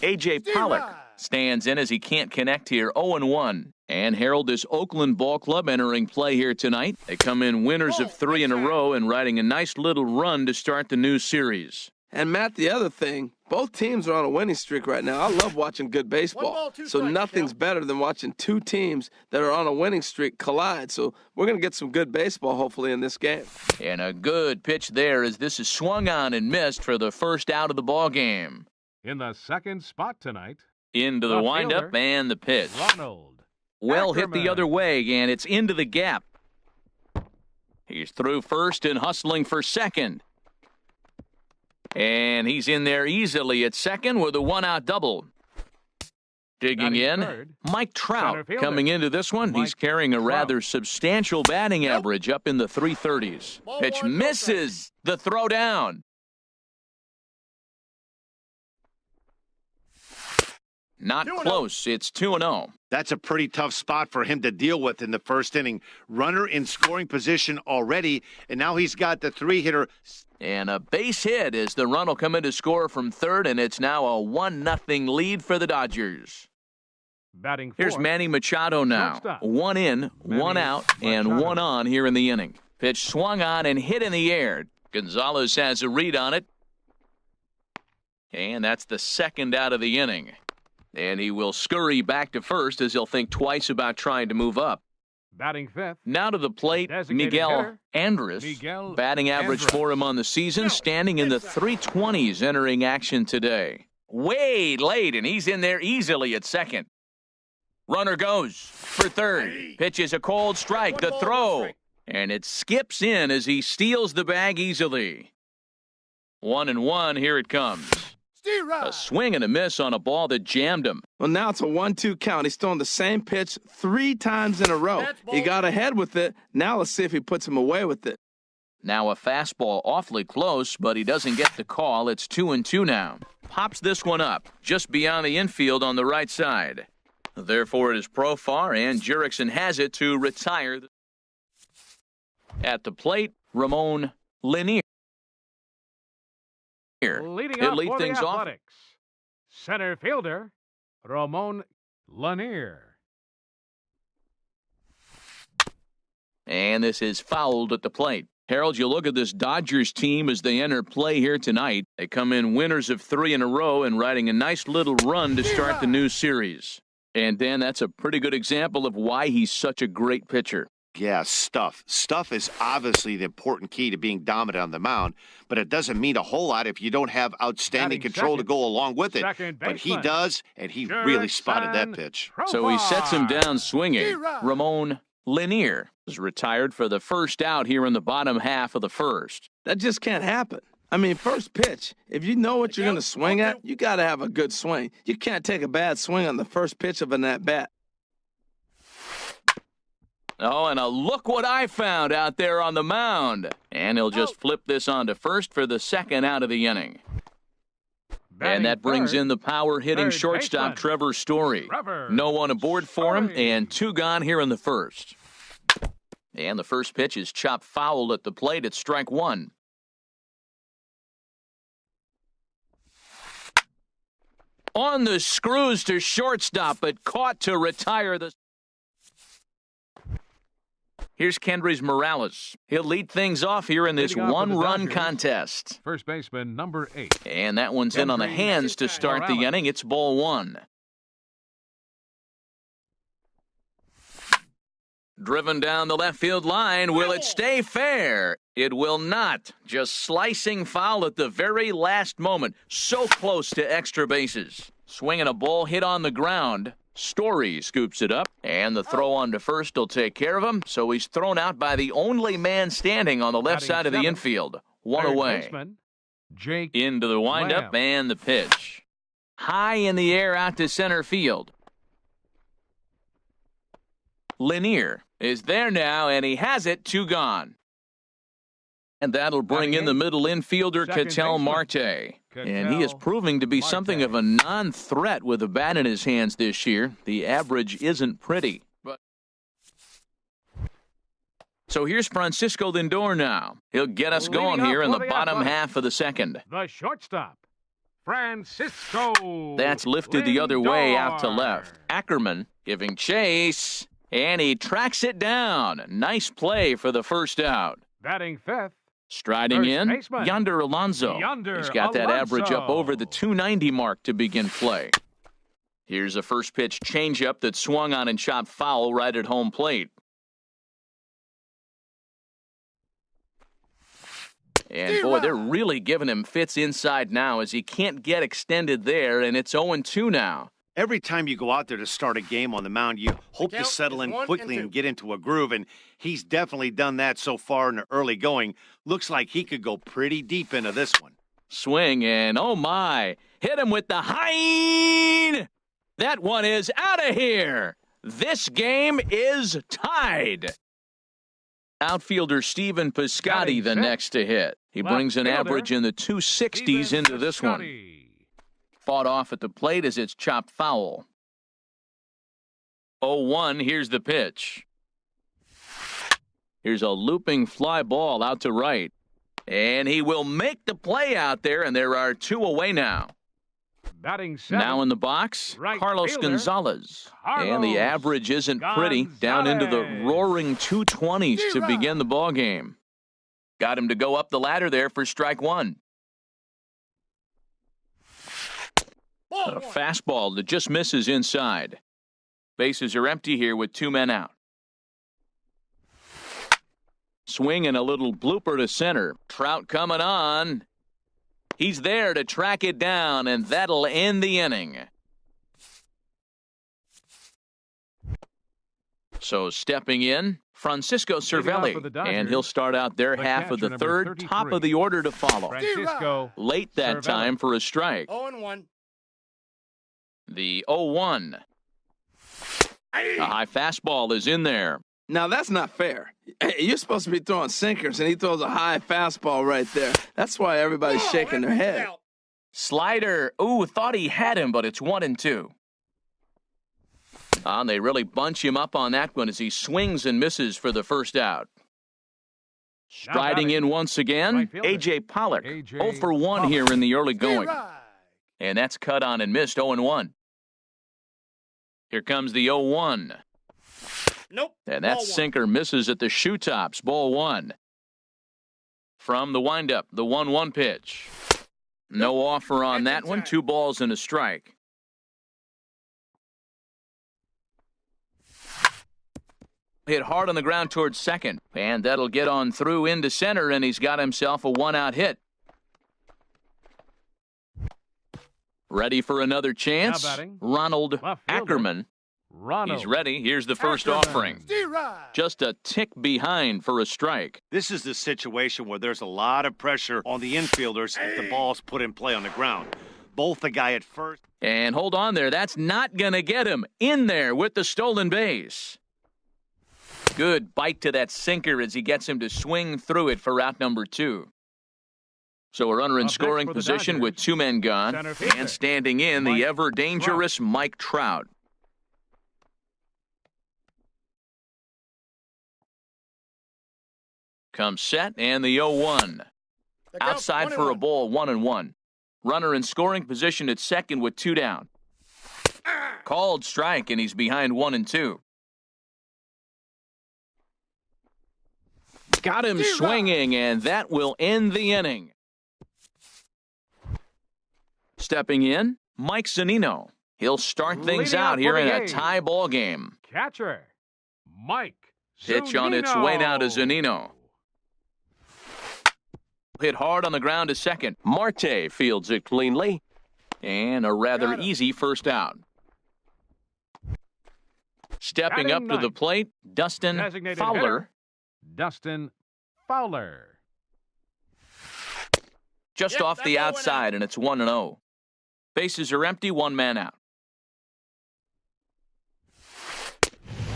A.J. Pollock stands in as he can't connect here, 0-1. And Harold, this Oakland ball club entering play here tonight. They come in winners of 3 in a row and riding a nice little run to start the new series. And, Matt, the other thing, both teams are on a winning streak right now. I love watching good baseball. So nothing's better than watching two teams that are on a winning streak collide. So we're going to get some good baseball, hopefully, in this game. And a good pitch there as this is swung on and missed for the first out of the ball game. In the second spot tonight, into the windup and the pitch. Ronald Well Ackerman. hit the other way, and it's into the gap. He's through first and hustling for second. And he's in there easily at second with a one-out double. Digging in, third, Mike Trout coming into this one. Mike He's carrying a Trout. rather substantial batting average up in the 330s. Pitch misses the throw down. Not close. It's 2-0. That's a pretty tough spot for him to deal with in the first inning. Runner in scoring position already, and now he's got the 3-hitter. And a base hit as the run will come in to score from third, and it's now a 1-0 lead for the Dodgers. Batting fourth. Here's Manny Machado now. Shortstop. 1 in, 1 out, and Machado. 1 on here in the inning. Pitch swung on and hit in the air. Gonzalez has a read on it. And that's the second out of the inning. And he will scurry back to first as he'll think twice about trying to move up. Batting fifth. Now to the plate, Designated Miguel hitter, Andres. Miguel Batting average Andres. for him on the season, standing in the 320s entering action today. Way late, and he's in there easily at second. Runner goes for third. Pitches a cold strike, the throw. And it skips in as he steals the bag easily. 1-1, here it comes. A swing and a miss on a ball that jammed him. Well, now it's a 1-2 count. He's throwing the same pitch 3 times in a row. He got ahead with it. Now let's see if he puts him away with it. Now a fastball awfully close, but he doesn't get the call. It's 2-2 now. Pops this one up just beyond the infield on the right side. Therefore, it is Profar, and Jurickson has it to retire. At the plate, Ramon Lanier. Leading He'll up lead for things the off. Athletics, center fielder, Ramon Lanier. And this is fouled at the plate. Harold, you look at this Dodgers team as they enter play here tonight. They come in winners of 3 in a row and riding a nice little run to start the new series. And, Dan, that's a pretty good example of why he's such a great pitcher. Yeah, stuff. Stuff is obviously the important key to being dominant on the mound, but it doesn't mean a whole lot if you don't have outstanding Batting control second. to go along with it. Second But he baseman. does, and he really spotted that Jurickson pitch. So he sets him Profar. down swinging. Ramon Lanier is retired for the first out here in the bottom half of the first. That just can't happen. I mean, first pitch, if you know what you're going to swing at, you got to have a good swing. You can't take a bad swing on the first pitch of an at-bat. Oh, and look what I found out there on the mound. And he'll just flip this on to first for the second out of the inning. Batting And that brings third, in the power-hitting third shortstop, baseman, Trevor Story. Trevor No one aboard for him, Story. and 2 gone here in the first. And the first pitch is chopped foul at the plate. It's strike 1. On the screws to shortstop, but caught to retire the... Here's Kendrys Morales. He'll lead things off here in this Leading off for the one-run Dodgers. contest. First baseman, number 8. And that one's in on the Kendrys hands to start the Morales. inning. It's ball 1. Driven down the left field line. Will it stay fair? It will not. Just slicing foul at the very last moment. So close to extra bases. Swinging a ball hit on the ground. Story scoops it up, and the throw on to first will take care of him. So he's thrown out by the only man standing on the left Batting side of the seventh, infield. One Third away. baseman, Jake Into the windup Lamb. and the pitch. High in the air out to center field. Lanier is there now, and he has it. 2 gone. And that'll bring in the middle infielder, Second Ketel baseman, Marte. And he is Ketel proving to be something Marte. of a non-threat with a bat in his hands this year. The average isn't pretty. So here's Francisco Lindor now. He'll get us Leading going off here in for the the bottom Athletics. half of the second. The shortstop, Francisco. That's lifted the other way out to Lindor. left. Ackerman giving chase, and he tracks it down. Nice play for the first out. Batting 5th, Striding First in, baseman, Yonder Alonso. Yonder He's got that average up Alonso. over the 290 mark to begin play. Here's a first pitch changeup that swung on and chopped foul right at home plate. And boy, they're really giving him fits inside now as he can't get extended there, and it's 0-2 now. Every time you go out there to start a game on the mound, you hope to settle in quickly and get into a groove, and he's definitely done that so far in the early going. Looks like he could go pretty deep into this one. Swing, and oh my, hit him with the hind. That one is out of here. This game is tied. Outfielder Stephen Piscotty Batting the sixth. next to hit. He Left brings an fielder, average in the 260s Steven into this one. Piscotty. Fought off at the plate as it's chopped foul. 0-1, here's the pitch. Here's a looping fly ball out to right. And he will make the play out there, and there are 2 away now. Batting 7th, Now in the box, Right Carlos fielder, Gonzalez. And the Carlos average isn't pretty. Down into the Gonzalez. roaring 220s to begin the ball game. Got him to go up the ladder there for strike 1. A fastball that just misses inside. Bases are empty here with 2 men out. Swing and a little blooper to center. Trout coming on. He's there to track it down, and that'll end the inning. So stepping in, Francisco Cervelli, for the Dodgers, and he'll start out their the half of the catcher, third, number top 33. of the order to follow. Francisco Late that Cervelli. time for a strike. 0-1. The 0-1. A high fastball is in there. Now, that's not fair. Hey, you're supposed to be throwing sinkers, and he throws a high fastball right there. That's why everybody's shaking their head. Slider. Ooh, thought he had him, but it's 1-2. And they really bunch him up on that one as he swings and misses for the first out. Striding in once again, A.J. Pollock. 0 for 1 here in the early going. And that's cut on and missed, 0-1. Here comes the 0-1. Nope. And that sinker misses at the shoe tops, ball 1. From the windup, the 1-1 pitch. No offer on that one, 2 balls and a strike. Hit hard on the ground towards second, and that'll get on through into center, and he's got himself a 1-out hit. Ready for another chance? Ronald Ackerman. He's ready. Here's the first offering. Just a tick behind for a strike. This is the situation where there's a lot of pressure on the infielders if the ball's put in play on the ground. Both the guy at first. And hold on there. That's not going to get him. In there with the stolen base. Good bite to that sinker as he gets him to swing through it for out number 2. So a runner in scoring position with 2 men gone. And standing in, the ever-dangerous Mike Trout. Comes set, and the 0-1. Outside for a ball, 1-1. Runner in scoring position at second with 2 down. Called strike, and he's behind 1-2. Got him swinging, and that will end the inning. Stepping in, Mike Zunino. He'll start things out here in a tie ball game. Catcher, Mike Pitch on its way now to Zunino. Hit hard on the ground to second. Marte fields it cleanly. And a rather easy first out. Stepping up to the plate, Dustin Fowler. Dustin Fowler. Just off the outside, and it's 1-0. Bases are empty, 1 man out.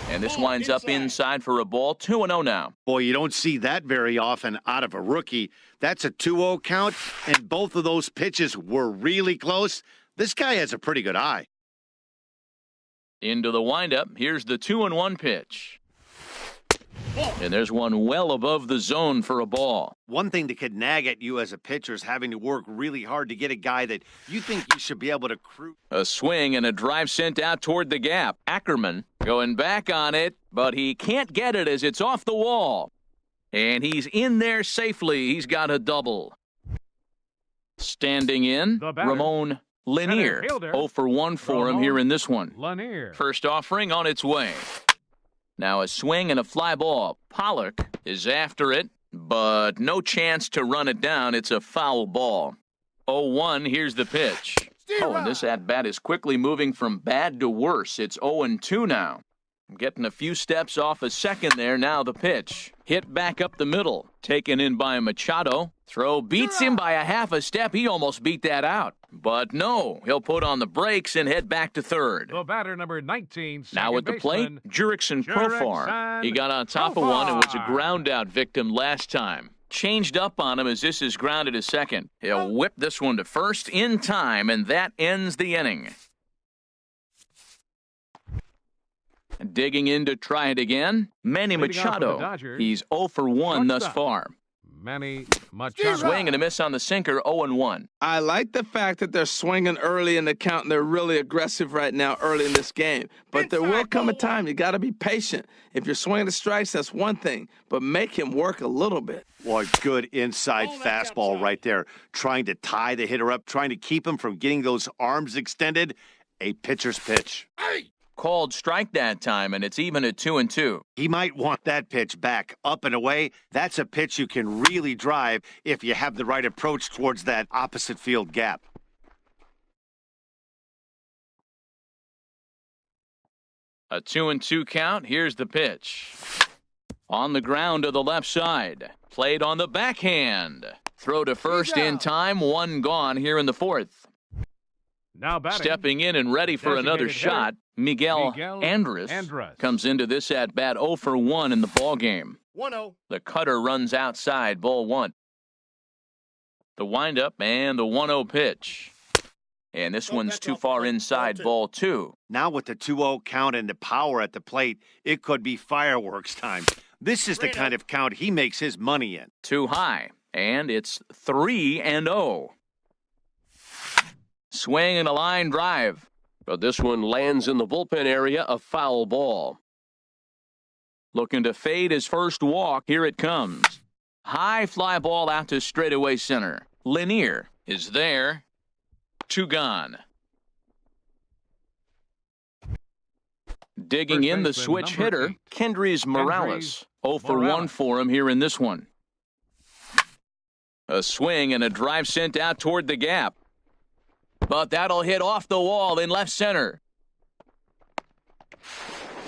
And this winds up inside for a ball, 2-0 now. Boy, you don't see that very often out of a rookie. That's a 2-0 count, and both of those pitches were really close. This guy has a pretty good eye. Into the windup, here's the 2-1 pitch. And there's one well above the zone for a ball. One thing that could nag at you as a pitcher is having to work really hard to get a guy that you think you should be able to cruise. A swing and a drive sent out toward the gap. Ackerman going back on it, but he can't get it as it's off the wall. And he's in there safely. He's got a double. Standing in, Ramon Lanier. 0 for 1 for him here in this one. Lanier. First offering on its way. Now a swing and a fly ball. Pollock is after it, but no chance to run it down. It's a foul ball. 0-1, here's the pitch. And this at-bat is quickly moving from bad to worse. It's 0-2 now. Getting a few steps off a second there. Now the pitch. Hit back up the middle. Taken in by Machado. Throw beats him by a half a step. He almost beat that out. But no, he'll put on the brakes and head back to third. The batter, number 19, now at the plate, Jurickson Profar. He got on top of one and was a ground-out victim last time. Changed up on him as this is grounded to second. He'll whip this one to first in time, and that ends the inning. Digging in to try it again, Manny Machado. He's 0 for 1 thus far. Manny Machado. Swing and a miss on the sinker, 0-1. I like the fact that they're swinging early in the count, and they're really aggressive right now early in this game. But there will come a time you got to be patient. If you're swinging the strikes, that's one thing, but make him work a little bit. Boy, good inside fastball right there. Trying to tie the hitter up, trying to keep him from getting those arms extended. A pitcher's pitch. Called strike that time, and it's even at 2-2. He might want that pitch back, up and away. That's a pitch you can really drive if you have the right approach towards that opposite field gap. A 2-2 count. Here's the pitch. On the ground to the left side. Played on the backhand. Throw to first in time. One gone here in the fourth. Now batting. Stepping in and ready for another shot, Miguel Andres comes into this at-bat 0 for 1 in the ballgame. 1-0. The cutter runs outside, ball 1. The windup and the 1-0 pitch. And this one's too far inside, ball 2. Now with the 2-0 count and the power at the plate, it could be fireworks time. This is the kind of count he makes his money in. Too high, and it's 3-0. Swing and a line drive. But this one lands in the bullpen area, a foul ball. Looking to fade his first walk. Here it comes. High fly ball out to straightaway center. Lanier is there. 2 gone. Digging in the switch hitter, Kendrys Morales. 0 for 1 for him here in this one. A swing and a drive sent out toward the gap. But that'll hit off the wall in left center.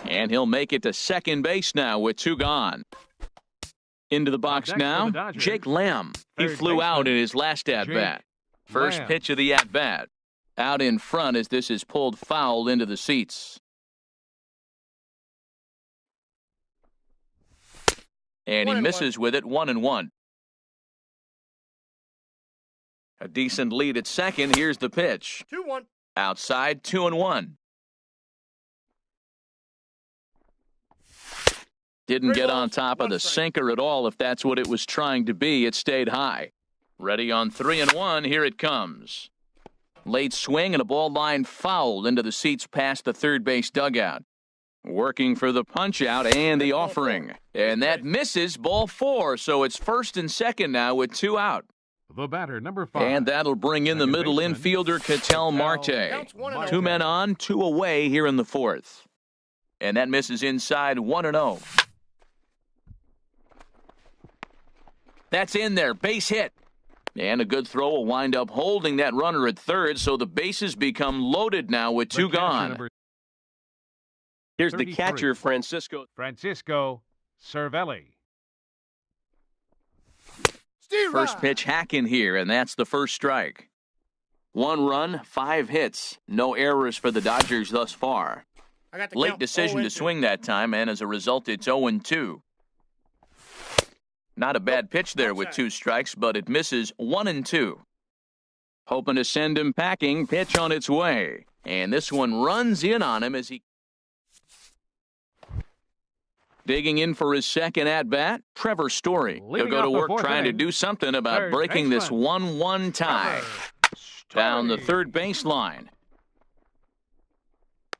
And he'll make it to second base now with 2 gone. Into the box now, Jake Lamb. He flew out in his last at-bat. First pitch of the at-bat. Out in front as this is pulled foul into the seats. And he misses with it, 1-1. A decent lead at second. Here's the pitch. 2-1. Outside, 2-1. Didn't get on top of the sinker at all if that's what it was trying to be. It stayed high. Ready on 3-1. Here it comes. Late swing and a ball line fouled into the seats past the third base dugout. Working for the punch out and the offering. And that misses, ball 4. So it's first and second now with 2 out. The batter, number 5. And that'll bring in the middle infielder, Ketel Marte. 2 men on, 2 away here in the fourth. And that misses inside, 1-0. That's in there, base hit. And a good throw will wind up holding that runner at third, so the bases become loaded now with 2 gone. Here's the catcher, Francisco Cervelli. First pitch hack in here, and that's the first strike. 1 run, 5 hits. No errors for the Dodgers thus far. Late decision to swing that time, and as a result, it's 0-2. Not a bad pitch there with 2 strikes, but it misses 1-2. Hoping to send him packing, pitch on its way. And this one runs in on him as he... Digging in for his second at-bat, Trevor Story. He'll go to work trying to do something about breaking this 1-1 tie. Down the third baseline.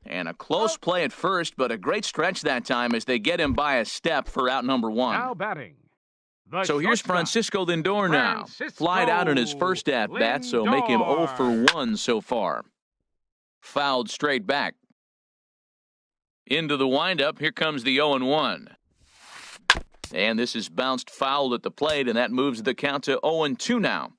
And a close play at first, but a great stretch that time as they get him by a step for out number 1. Now batting. So here's Francisco Lindor now. Flied out in his first at-bat, so make him 0 for 1 so far. Fouled straight back. Into the windup, here comes the 0-1. And this is bounced foul at the plate, and that moves the count to 0-2 now.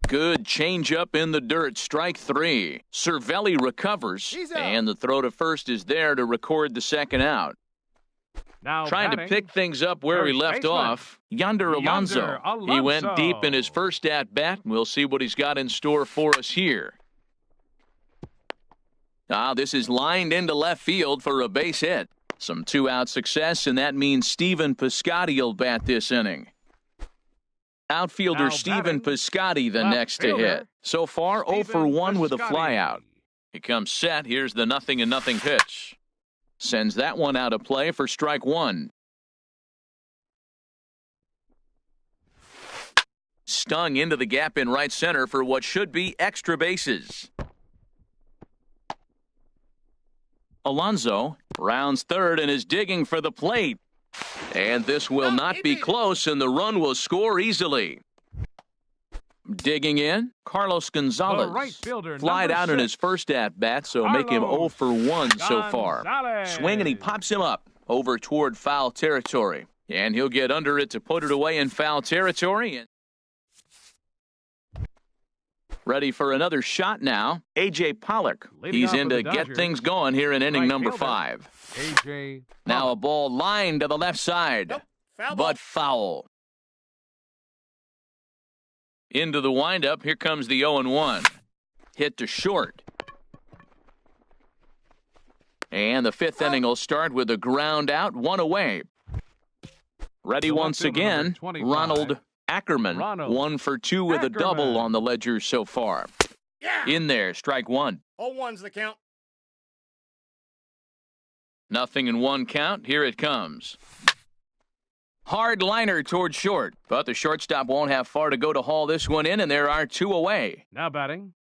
Good changeup in the dirt, strike 3. Cervelli recovers, and the throw to first is there to record the second out. Now trying to pick things up where he left off, Yonder Alonso. He went deep in his first at-bat. We'll see what he's got in store for us here. This is lined into left field for a base hit. Some 2-out success, and that means Stephen Piscotty will bat this inning. Outfielder Stephen Piscotty the next to hit. So far, 0 for 1 with a flyout. He comes set. Here's the 0-0 pitch. Sends that one out of play for strike 1. Stung into the gap in right center for what should be extra bases. Alonso rounds third and is digging for the plate. And this will not be close, and the run will score easily. Digging in, Carlos Gonzalez. Flied out in his first at-bat, so make him 0 for 1 so far. Swing, and he pops him up over toward foul territory. And he'll get under it to put it away in foul territory. Ready for another shot now. A.J. Pollock. He's in to get things going here in inning number 5. A.J. Now a ball lined to the left side. Nope. Foul But ball. foul. Into the windup. Here comes the 0-1. Hit to short. And the 5th inning will start with a ground out, 1 away. Ready The once left fielder, again, number 25. Ronald Ackerman. Ronald 1 for 2 with a double Ackerman. on the ledger so far. Yeah. In there, strike 1. 0-1's the count. Nothing in 1 count. Here it comes. Hard liner towards short, but the shortstop won't have far to go to haul this one in, and there are 2 away. Now batting.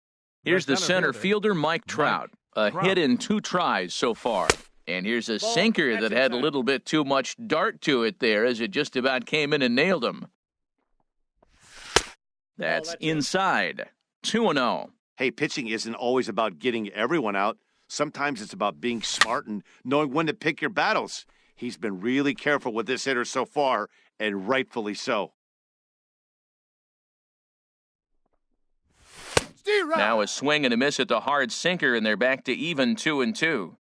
Here's the center fielder, Mike Trout. A hit in 2 tries so far. And here's a Ball. sinker that Action had a time. little bit too much dart to it there as it just about came in and nailed him. That's that's it. inside. 2-0. Hey, pitching isn't always about getting everyone out. Sometimes it's about being smart and knowing when to pick your battles. He's been really careful with this hitter so far, and rightfully so. Now a swing and a miss at the hard sinker, and they're back to even 2-2.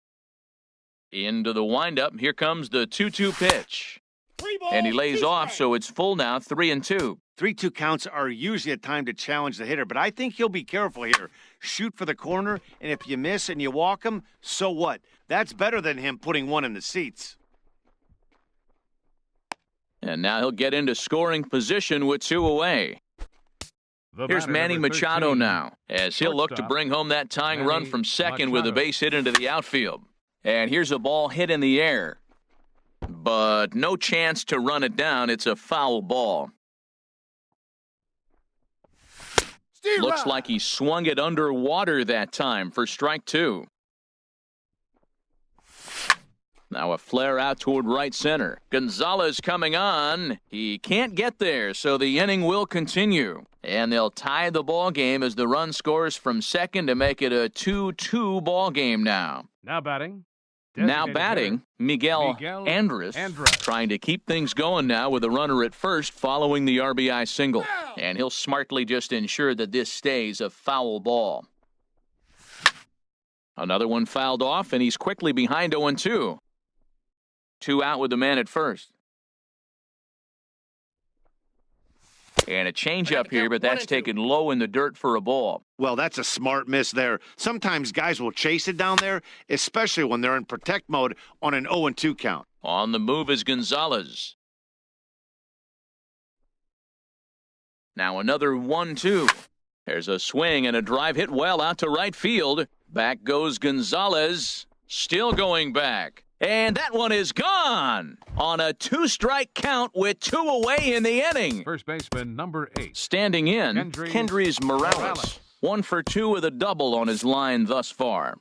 Into the windup. Here comes the 2-2 pitch. 3 balls, And he lays 2 off, strikes. so it's full now, 3-2. 3-2 counts are usually a time to challenge the hitter, but I think he'll be careful here. Shoot for the corner, and if you miss and you walk him, so what? That's better than him putting one in the seats. And now he'll get into scoring position with 2 away. The Here's batter, Manny number Machado 13. now, as he'll look to Shortstop, bring home that tying run Manny from second with a Machado. base hit into the outfield. And here's a ball hit in the air. But no chance to run it down. It's a foul ball. Looks like he swung it underwater that time for strike 2. Now a flare out toward right center. Gonzalez coming on. He can't get there, so the inning will continue. And they'll tie the ball game as the run scores from second to make it a 2-2 ball game now. Now batting. Now Designated batting, hitter, Miguel Miguel Andres, Andres. trying to keep things going now with a runner at first following the RBI single. And he'll smartly just ensure that this stays a foul ball. Another one fouled off, and he's quickly behind 0-2. 2 out with the man at first. And a changeup here, but that's taken low in the dirt for a ball. Well, that's a smart miss there. Sometimes guys will chase it down there, especially when they're in protect mode on an 0-2 count. On the move is Gonzalez. Now another 1-2. There's a swing and a drive hit well out to right field. Back goes Gonzalez. Still going back. And that one is gone on a 2-strike count with 2 away in the inning. First baseman, number 8. Standing in, Kendrys Morales. 1 for 2 with a double on his line thus far.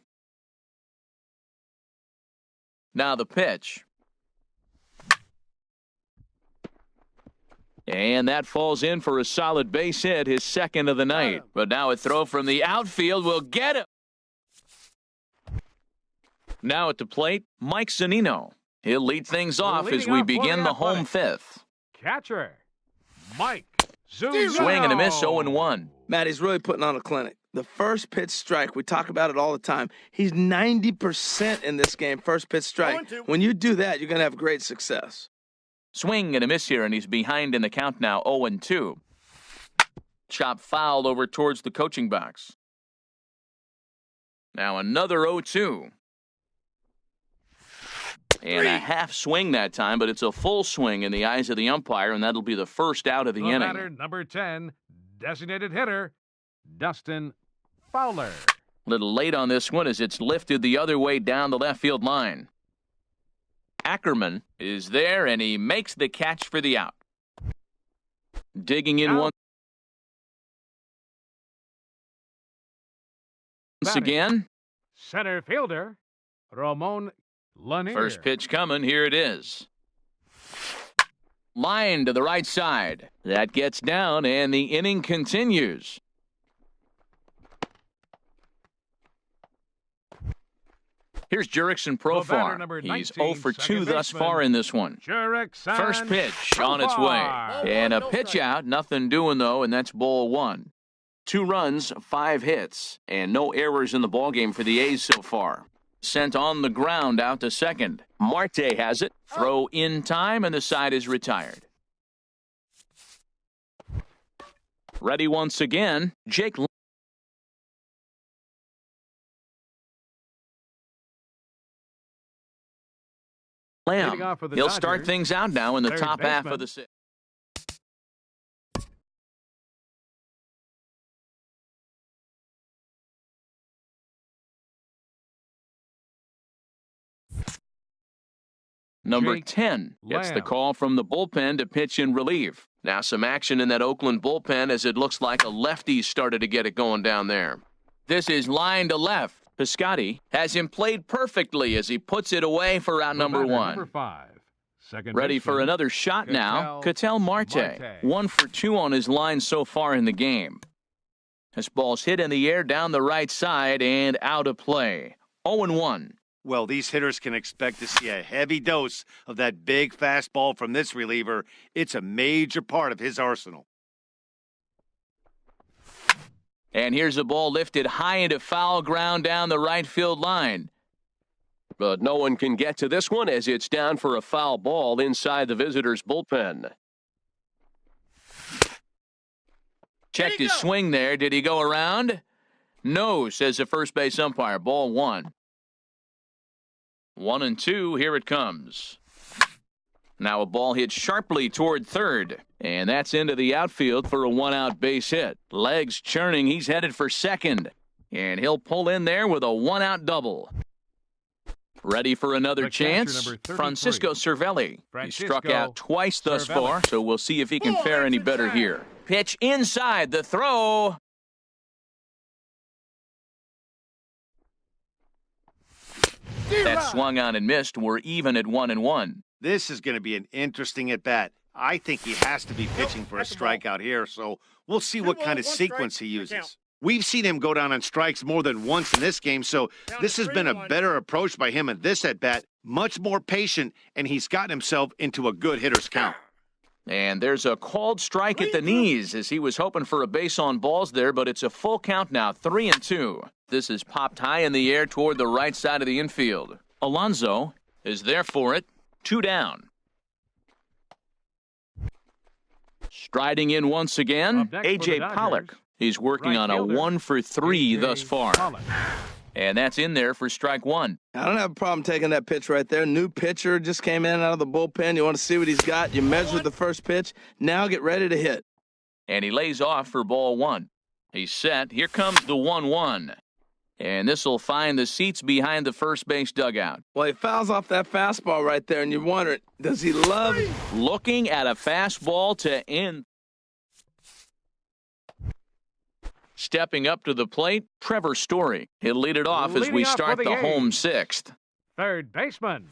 Now the pitch. And that falls in for a solid base hit, his second of the night. But now a throw from the outfield will get him. Now at the plate, Mike Zunino. He'll lead things off as leading we off for begin the the home Athletics. 5th. Catcher, Mike Zunino. Swing and a miss, 0-1. Matt, he's really putting on a clinic. The first pitch strike, we talk about it all the time. He's 90% in this game, first pitch strike. 0-2. When you do that, you're going to have great success. Swing and a miss here, and he's behind in the count now, 0-2. Chop fouled over towards the coaching box. Now another 0-2. And a half swing that time, but it's a full swing in the eyes of the umpire, and that'll be the first out of the The inning. batter, number 10, designated hitter, Dustin Fowler. Little late on this one as it's lifted the other way down the left field line. Ackerman is there, and he makes the catch for the out. Digging in Out. once Batting. again. Center fielder, Ramon Lanier. First pitch coming. Here it is. Line to the right side. That gets down, and the inning continues. Here's Jurickson The batter, Profar. number He's 0 19, for 2 second thus baseman, far in this one. Jurickson First pitch on its way. Profar. And a No pitch strike. out. Nothing doing, though, and that's ball 1. 2 runs, 5 hits, and no errors in the ballgame for the A's so far. Sent on the ground out to second. Marte has it. Throw in time, and the side is retired. Ready once again, Jake Lamb. He'll start things out now in the top half of the 6th. Number 10 gets the call from the bullpen to pitch in relief. Now some action in that Oakland bullpen as it looks like a lefty started to get it going down there. This is line to left. Piscotty has him played perfectly as he puts it away for out number 1. Number 5. Ready for another shot now. Ketel Marte. 1 for 2 on his line so far in the game. This ball's hit in the air down the right side and out of play. 0-1. Well, these hitters can expect to see a heavy dose of that big fastball from this reliever. It's a major part of his arsenal. And here's a ball lifted high into foul ground down the right field line. But no one can get to this one as it's down for a foul ball inside the visitors' bullpen. Checked his swing there. Did he go around? No, says the first base umpire. Ball 1. 1-2, here it comes. Now a ball hit sharply toward third, and that's into the outfield for a 1-out base hit. Legs churning, he's headed for second, and he'll pull in there with a 1-out double. Ready for another chance? Francisco Cervelli. He struck out twice thus far, so we'll see if he can fare any better here. Pitch inside, the throw. That swung on and missed. We're even at 1-1. This is going to be an interesting at-bat. I think he has to be pitching for a strikeout here, so we'll see what kind of sequence he uses. We've seen him go down on strikes more than once in this game, so this has been a better approach by him at this at-bat. Much more patient, and he's gotten himself into a good hitter's count. And there's a called strike at the knees as he was hoping for a base on balls there, but it's a full count now, 3-2. This is popped high in the air toward the right side of the infield. Alonso is there for it, 2 down. Striding in once again, A.J. Pollock. He's working on a 1 for 3 thus far. And that's in there for strike 1. I don't have a problem taking that pitch right there. New pitcher just came in out of the bullpen. You want to see what he's got. You measure the first pitch. Now get ready to hit. And he lays off for ball 1. He's set. Here comes the 1-1. And this will find the seats behind the first base dugout. Well, he fouls off that fastball right there, and you're wondering, does he love it? Looking at a fastball to end. Stepping up to the plate, Trevor Story. He'll lead it off as we start the home 6th. Third baseman,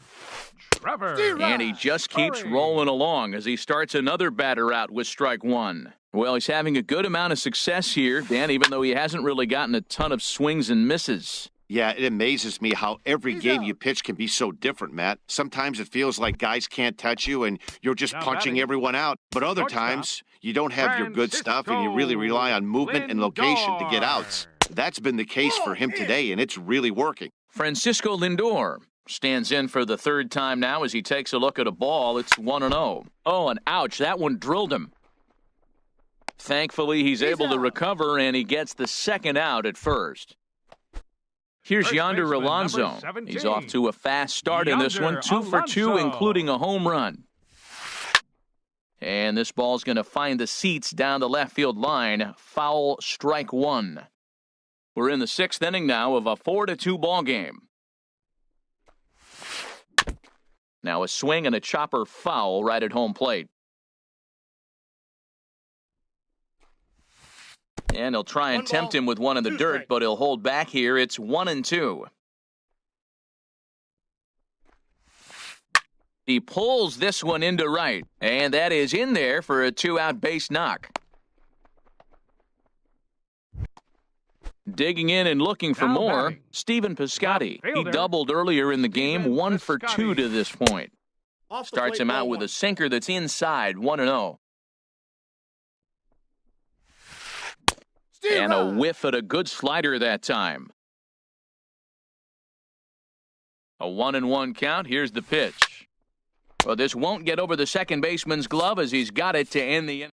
Trevor. And he just keeps rolling along as he starts another batter out with strike 1. Well, he's having a good amount of success here, Dan, even though he hasn't really gotten a ton of swings and misses. Yeah, it amazes me how every game you pitch can be so different, Matt. Sometimes it feels like guys can't touch you and you're just punching everyone out. But other times, you don't have your good stuff and you really rely on movement and location to get outs. That's been the case for him today, and it's really working. Francisco Lindor stands in for the 3rd time now as he takes a look at a ball. It's 1-0. Oh, and ouch, that one drilled him. Thankfully, he's able to recover, and he gets the 2nd out at first. Here's Yonder Alonso. He's off to a fast start in this one, 2 for 2, including a home run. And this ball's going to find the seats down the left field line. Foul, strike 1. We're in the 6th inning now of a 4-2 ball game. Now a swing and a chopper foul right at home plate. And he'll try and tempt him with one in the dirt, but he'll hold back here. It's 1-2. He pulls this one into right, and that is in there for a 2-out base knock. Digging in and looking for more, Stephen Piscotty. He doubled earlier in the game, 1 for 2 to this point. Starts him out with a sinker that's inside, 1-0. And a whiff at a good slider that time. A 1-1 count. Here's the pitch. Well, this won't get over the second baseman's glove as he's got it to end the inning.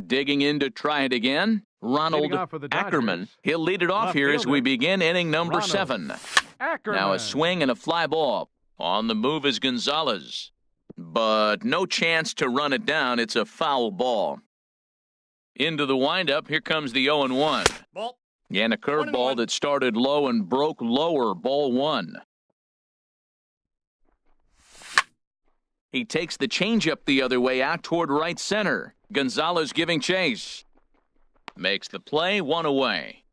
Digging in to try it again, Ronald Ackerman. He'll lead it off here as we begin inning number 7. Now a swing and a fly ball. On the move is Gonzalez. But no chance to run it down. It's a foul ball. Into the windup, here comes the 0-1. And a curveball that started low and broke lower, ball 1. He takes the changeup the other way out toward right center. Gonzalez giving chase. Makes the play, 1 away.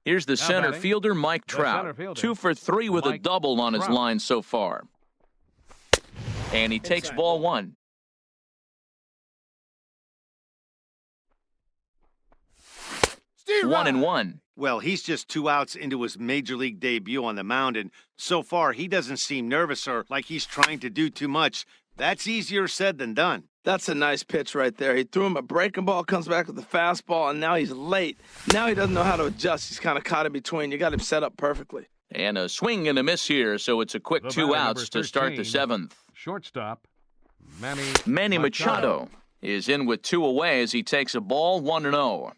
Here's the center fielder, Mike Trout. 2 for 3 with a double on his line so far. And he takes ball 1. Steve 1-1. Well, he's just 2 outs into his major league debut on the mound, and so far he doesn't seem nervous or like he's trying to do too much. That's easier said than done. That's a nice pitch right there. He threw him a breaking ball, comes back with a fastball, and now he's late. Now he doesn't know how to adjust. He's kind of caught in between. You got him set up perfectly. And a swing and a miss here, so it's a quick 2 outs to start the 7th. Shortstop, Manny Machado is in with 2 away as he takes a ball, 1-0.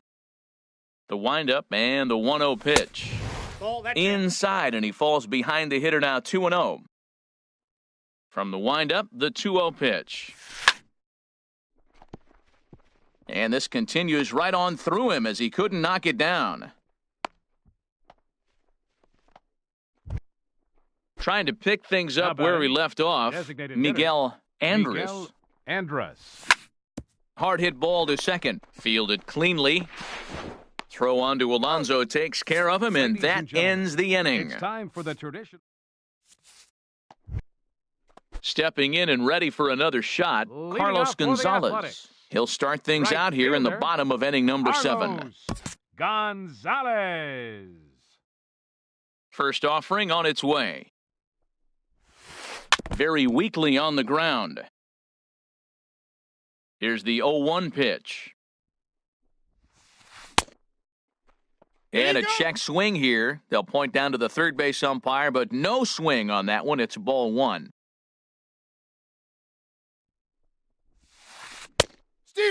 The windup and the 1-0 pitch. Inside, and he falls behind the hitter now, 2-0. From the windup, the 2-0 pitch. And this continues right on through him as he couldn't knock it down. Trying to pick things up where he left off, Miguel Andres. Hard hit ball to second. Fielded cleanly. Throw on to Alonso takes care of him, and that ends the inning. It's time for the tradition. Stepping in and ready for another shot, Carlos Gonzalez. He'll start things out here in the bottom of inning number 7. Gonzalez. First offering on its way. Very weakly on the ground. Here's the 0-1 pitch. And a check swing here. They'll point down to the third base umpire, but no swing on that one. It's ball 1.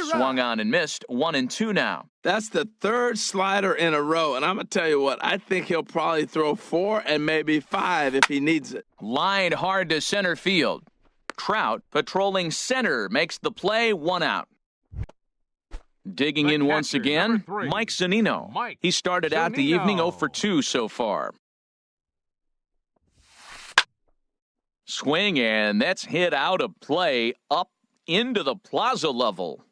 Swung on and missed. 1-2 now. That's the 3rd slider in a row, and I'm going to tell you what, I think he'll probably throw 4 and maybe 5 if he needs it. Lined hard to center field. Trout patrolling center makes the play, 1 out. Digging in once again, Mike Zunino. He started out the evening 0 for 2 so far. Swing, and that's hit out of play up into the plaza level.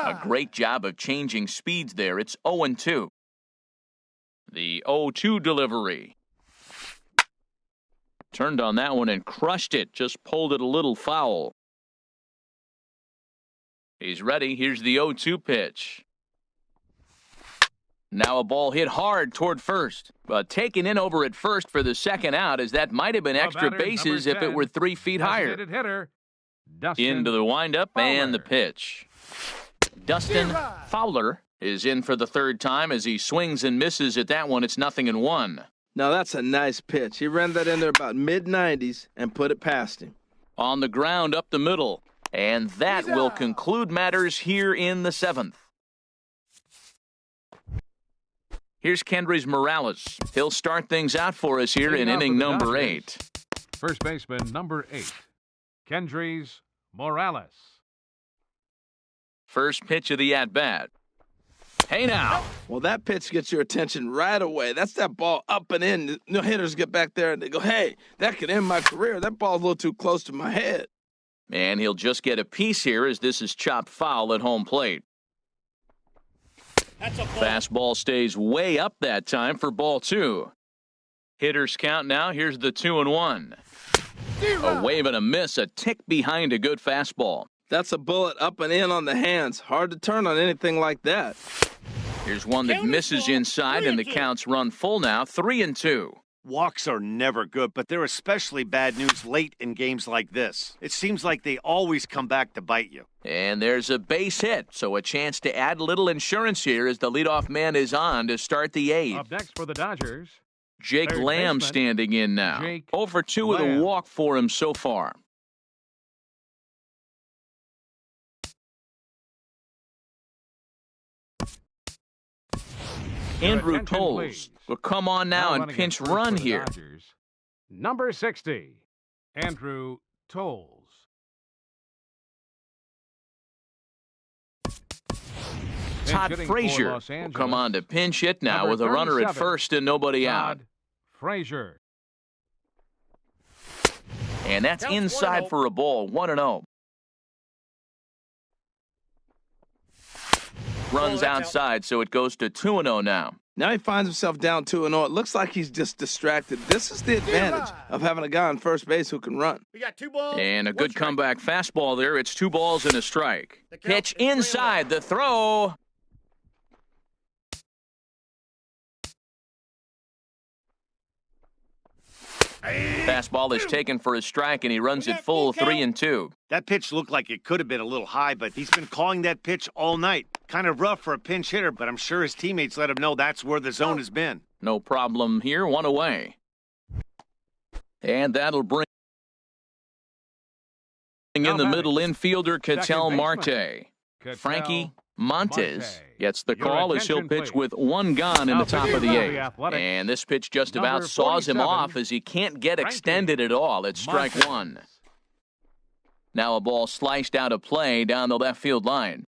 A great job of changing speeds there. It's 0-2. The 0-2 delivery. Turned on that one and crushed it. Just pulled it a little foul. He's ready. Here's the 0-2 pitch. Now a ball hit hard toward first, but taken in over at first for the 2nd out, as that might have been extra bases if it were 3 feet higher. Into the windup and the pitch. Dustin Fowler is in for the 3rd time as he swings and misses at that one. It's 0-1. Now that's a nice pitch. He ran that in there about mid-90s and put it past him. On the ground up the middle. And that will conclude matters here in the 7th. Here's Kendrys Morales. He'll start things out for us here in inning number 8. First baseman number 8, Kendrys Morales. First pitch of the at-bat. Hey now. Well, that pitch gets your attention right away. That's that ball up and in. No hitters get back there and they go, hey, that could end my career. That ball's a little too close to my head. And he'll just get a piece here as this is chopped foul at home plate. Fastball stays way up that time for ball 2. Hitters count now. Here's the 2-1. A wave and a miss, a tick behind a good fastball. That's a bullet up and in on the hands. Hard to turn on anything like that. Here's one that misses inside, and the counts run full now, 3-2. Walks are never good, but they're especially bad news late in games like this. It seems like they always come back to bite you. And there's a base hit, so a chance to add a little insurance here as the leadoff man is on to start the eighth. Up next for the Dodgers, Jake third Lamb baseman, standing in now. Jake 0 for 2 with a Lamb. walk for him so far. Andrew attention, Toles please. will come on now and running pinch at first run for the here. Dodgers, number 60, Andrew Toles. Todd Pinch hitting for Frazier Los will Angeles, come on to pinch hit now number with a runner at 37, first and nobody out. Todd Frazier. And that's Counts inside 1-0. for a ball, 1-0. Runs that's out. outside, so it goes to 2-0 now. Now he finds himself down 2-0. It looks like he's just distracted. This is the advantage of having a guy on first base who can run. We got 2 balls. And a 1 good strike. comeback fastball there. It's 2 balls and a strike. The count Pitch is 3-0. inside, the throw. Fastball is taken for a strike, and he runs it full 3-2. That pitch looked like it could have been a little high, but he's been calling that pitch all night. Kind of rough for a pinch hitter, but I'm sure his teammates let him know that's where the zone has been. No problem here, 1 away. And that'll bring in the middle infielder, Ketel baseman, Marte. Ketel Frankie Montes Marte. gets the Your call as he'll attention, pitch please. with 1 gone in Now the top of the pitching for the 8th. Athletics, And this pitch just number about saws him 47, off as he can't get Frankie extended at all. It's strike Montes. 1. Now a ball sliced out of play down the left field line.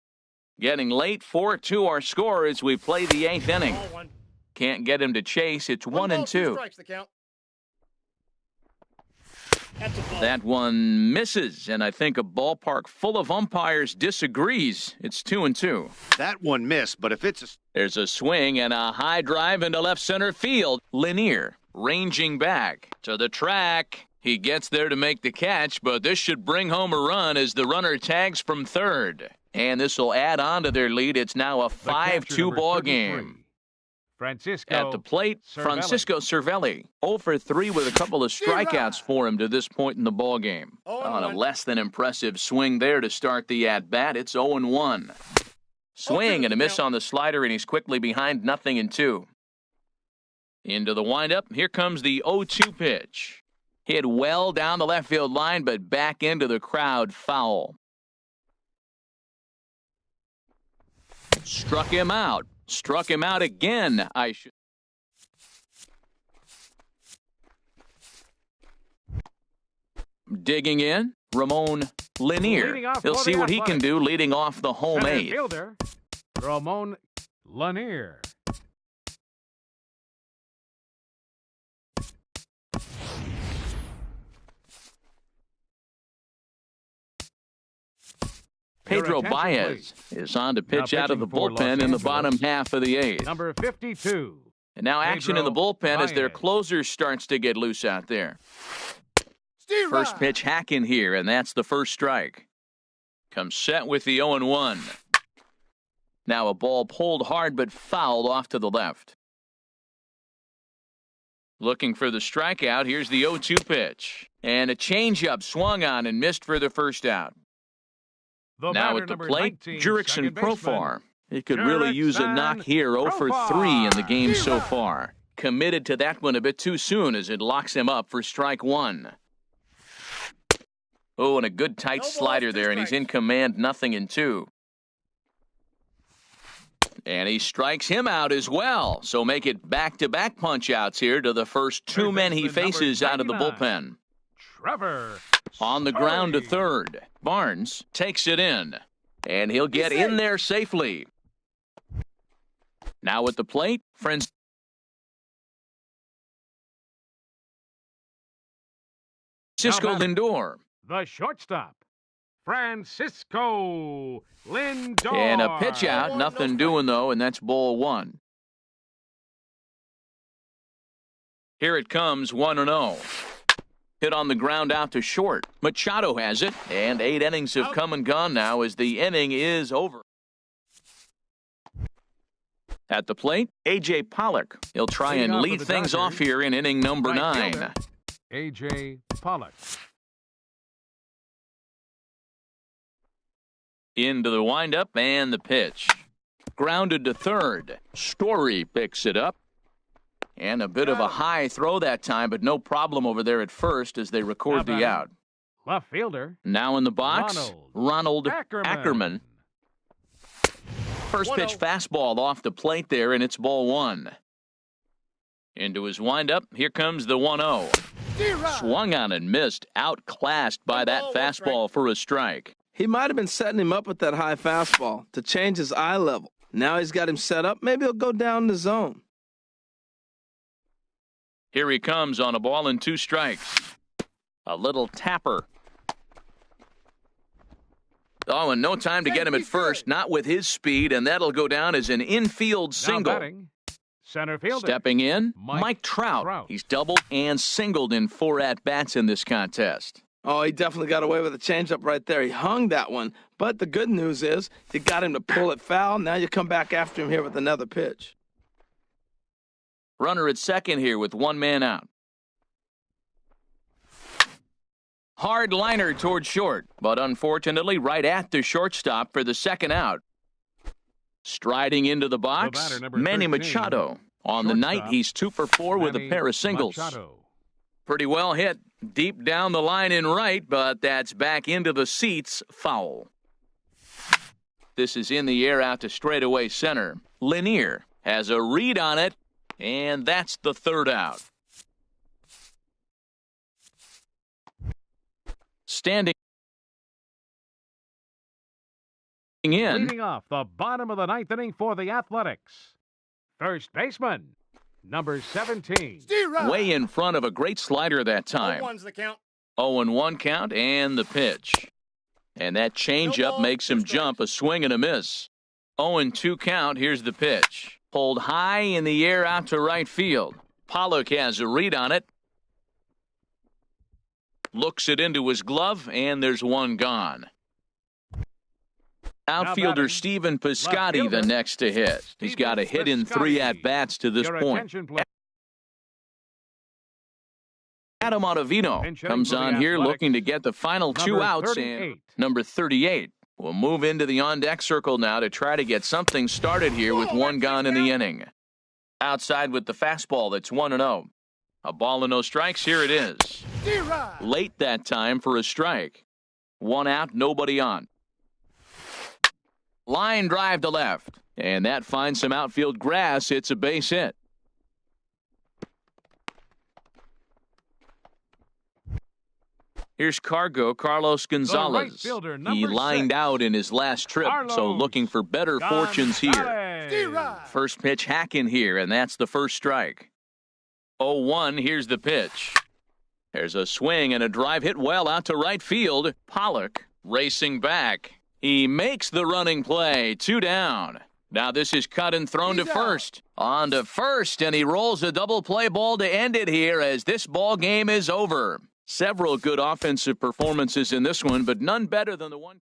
Getting late, 4-2 our score as we play the 8th inning. Ball 1. Can't get him to chase. It's 1 ball, 2 1-2. strikes, the count. That's a ball. That one misses, and I think a ballpark full of umpires disagrees. It's 2-2. That one missed, but if it's a There's a swing and a high drive into left center field. Lanier ranging back to the track. He gets there to make the catch, but this should bring home a run as the runner tags from third. And this will add on to their lead. It's now a The catcher, 5-2 number ball 33, game. Francisco At the plate, Cervelli. Francisco Cervelli, 0 for 3 with a couple of strikeouts for him to this point in the ball game. On a 0-1. less than impressive swing there to start the at-bat. It's 0-1. Swing and a miss on the slider, and he's quickly behind 0-2. Into the windup, here comes the 0-2 pitch. Hit well down the left field line, but back into the crowd, foul. Struck him out. Struck him out again, I should. Digging in, Ramon Lanier. Leading off He'll for see the what he can Athletics. do leading off the home Center 8th. fielder, Ramon Lanier. Pedro Your attention, Baez is on to pitch Now out of the pitching for Los bullpen in the Angeles, bottom half of the 8th. Number 52. And now action in the Pedro bullpen as their Baez. closer starts to get loose out there. First pitch hack in here, and that's the first strike. Comes set with the 0-1. Now a ball pulled hard but fouled off to the left. Looking for the strikeout. Here's the 0-2 pitch. And a changeup swung on and missed for the first out. The Now batter, at the number plate, 19, Jurickson second baseman, Profar. He could really use a knock here. 0 for 3 in the game so far. Committed to that one a bit too soon as it locks him up for strike 1. Oh, and a good tight No balls, slider 2 there, and he's in strikes. command 0-2. And he strikes him out as well. So make it back-to-back punch-outs here to the first 2 men he baseman, number faces out of the 99. bullpen. Trevor. On the ground to Story. third. Barnes takes it in. And he'll get in there safely. Now at the plate, Francisco Now batting. Lindor. The shortstop, Francisco Lindor. And a pitch out, nothing doing though, and that's ball 1. Here it comes, 1-0. Hit on the ground out to short. Machado has it, and 8 innings have come and gone now as the inning is over. At the plate, A.J. Pollock. He'll try Leading and off for lead the things Dodgers, off here in inning number right 9. fielder, A.J. Pollock. Into the windup and the pitch. Grounded to third. Story picks it up. And a bit of a high throw that time, but no problem over there at first as they record the out. Left fielder. Now in the box, Ronald Ackerman. First pitch fastball off the plate there, and it's ball 1. Into his windup, here comes the 1-0. Swung on and missed, outclassed by that fastball for a strike. He might have been setting him up with that high fastball to change his eye level. Now he's got him set up. Maybe he'll go down the zone. Here he comes on a ball and 2 strikes. A little tapper. Oh, and no time to get him at first, not with his speed, and that'll go down as an infield single. Now batting, center fielder. Stepping in, Mike Trout. He's doubled and singled in 4 at-bats in this contest. Oh, he definitely got away with a changeup right there. He hung that one. But the good news is you got him to pull it foul. Now you come back after him here with another pitch. Runner at second here with 1 man out. Hard liner toward short, but unfortunately right at the shortstop for the second out. Striding into the box, Manny Machado. On the night, he's 2 for 4 with a pair of singles. Pretty well hit deep down the line in right, but that's back into the seats, foul. This is in the air out to straightaway center. Lanier has a read on it, and that's the 3rd out. Standing in. Leading off the bottom of the 9th inning for the Athletics. First baseman, number 17. Way in front of a great slider that time. 0-1's the count. 0-1 count and the pitch. And that changeup makes him jump, a swing and a miss. 0-2 count, here's the pitch. Pulled high in the air out to right field. Pollock has a read on it. Looks it into his glove, and there's one gone. Outfielder Stephen Piscotty the next to hit. He's got a hit in 3 at-bats to this point. Adam Ottavino comes on here looking to get the final 2 outs, and number 38 will move into the on-deck circle now to try to get something started here with 1 gone in the inning. Outside with the fastball, that's 1-0. A ball and no strikes, here it is. Late that time for a strike. 1 out, nobody on. Line drive to left, and that finds some outfield grass. It's a base hit. Here's Carlos Gonzalez. He lined out in his last trip, so looking for better fortunes here. First pitch hack in here, and that's the first strike. 0-1, here's the pitch. There's a swing and a drive hit well out to right field. Pollock racing back. He makes the running play, 2 down. Now this is cut and thrown to first. On to first, and he rolls a double play ball to end it here as this ball game is over. Several good offensive performances in this one, but none better than the one.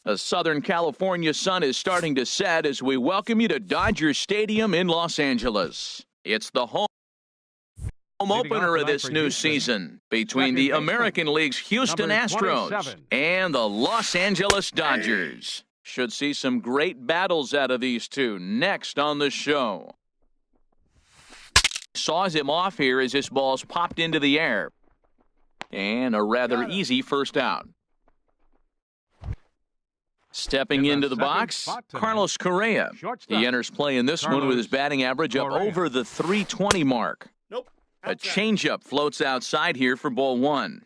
The Southern California sun is starting to set as we welcome you to Dodger Stadium in Los Angeles. It's the home opener of this new season between the American League's Houston Astros and the Los Angeles Dodgers. Should see some great battles out of these two next on the show. Saws him off here as this ball's popped into the air. And a rather easy first out. Stepping into the box, Carlos Correa. He enters play in this one with his batting average up over the 320 mark. A changeup floats outside here for ball one.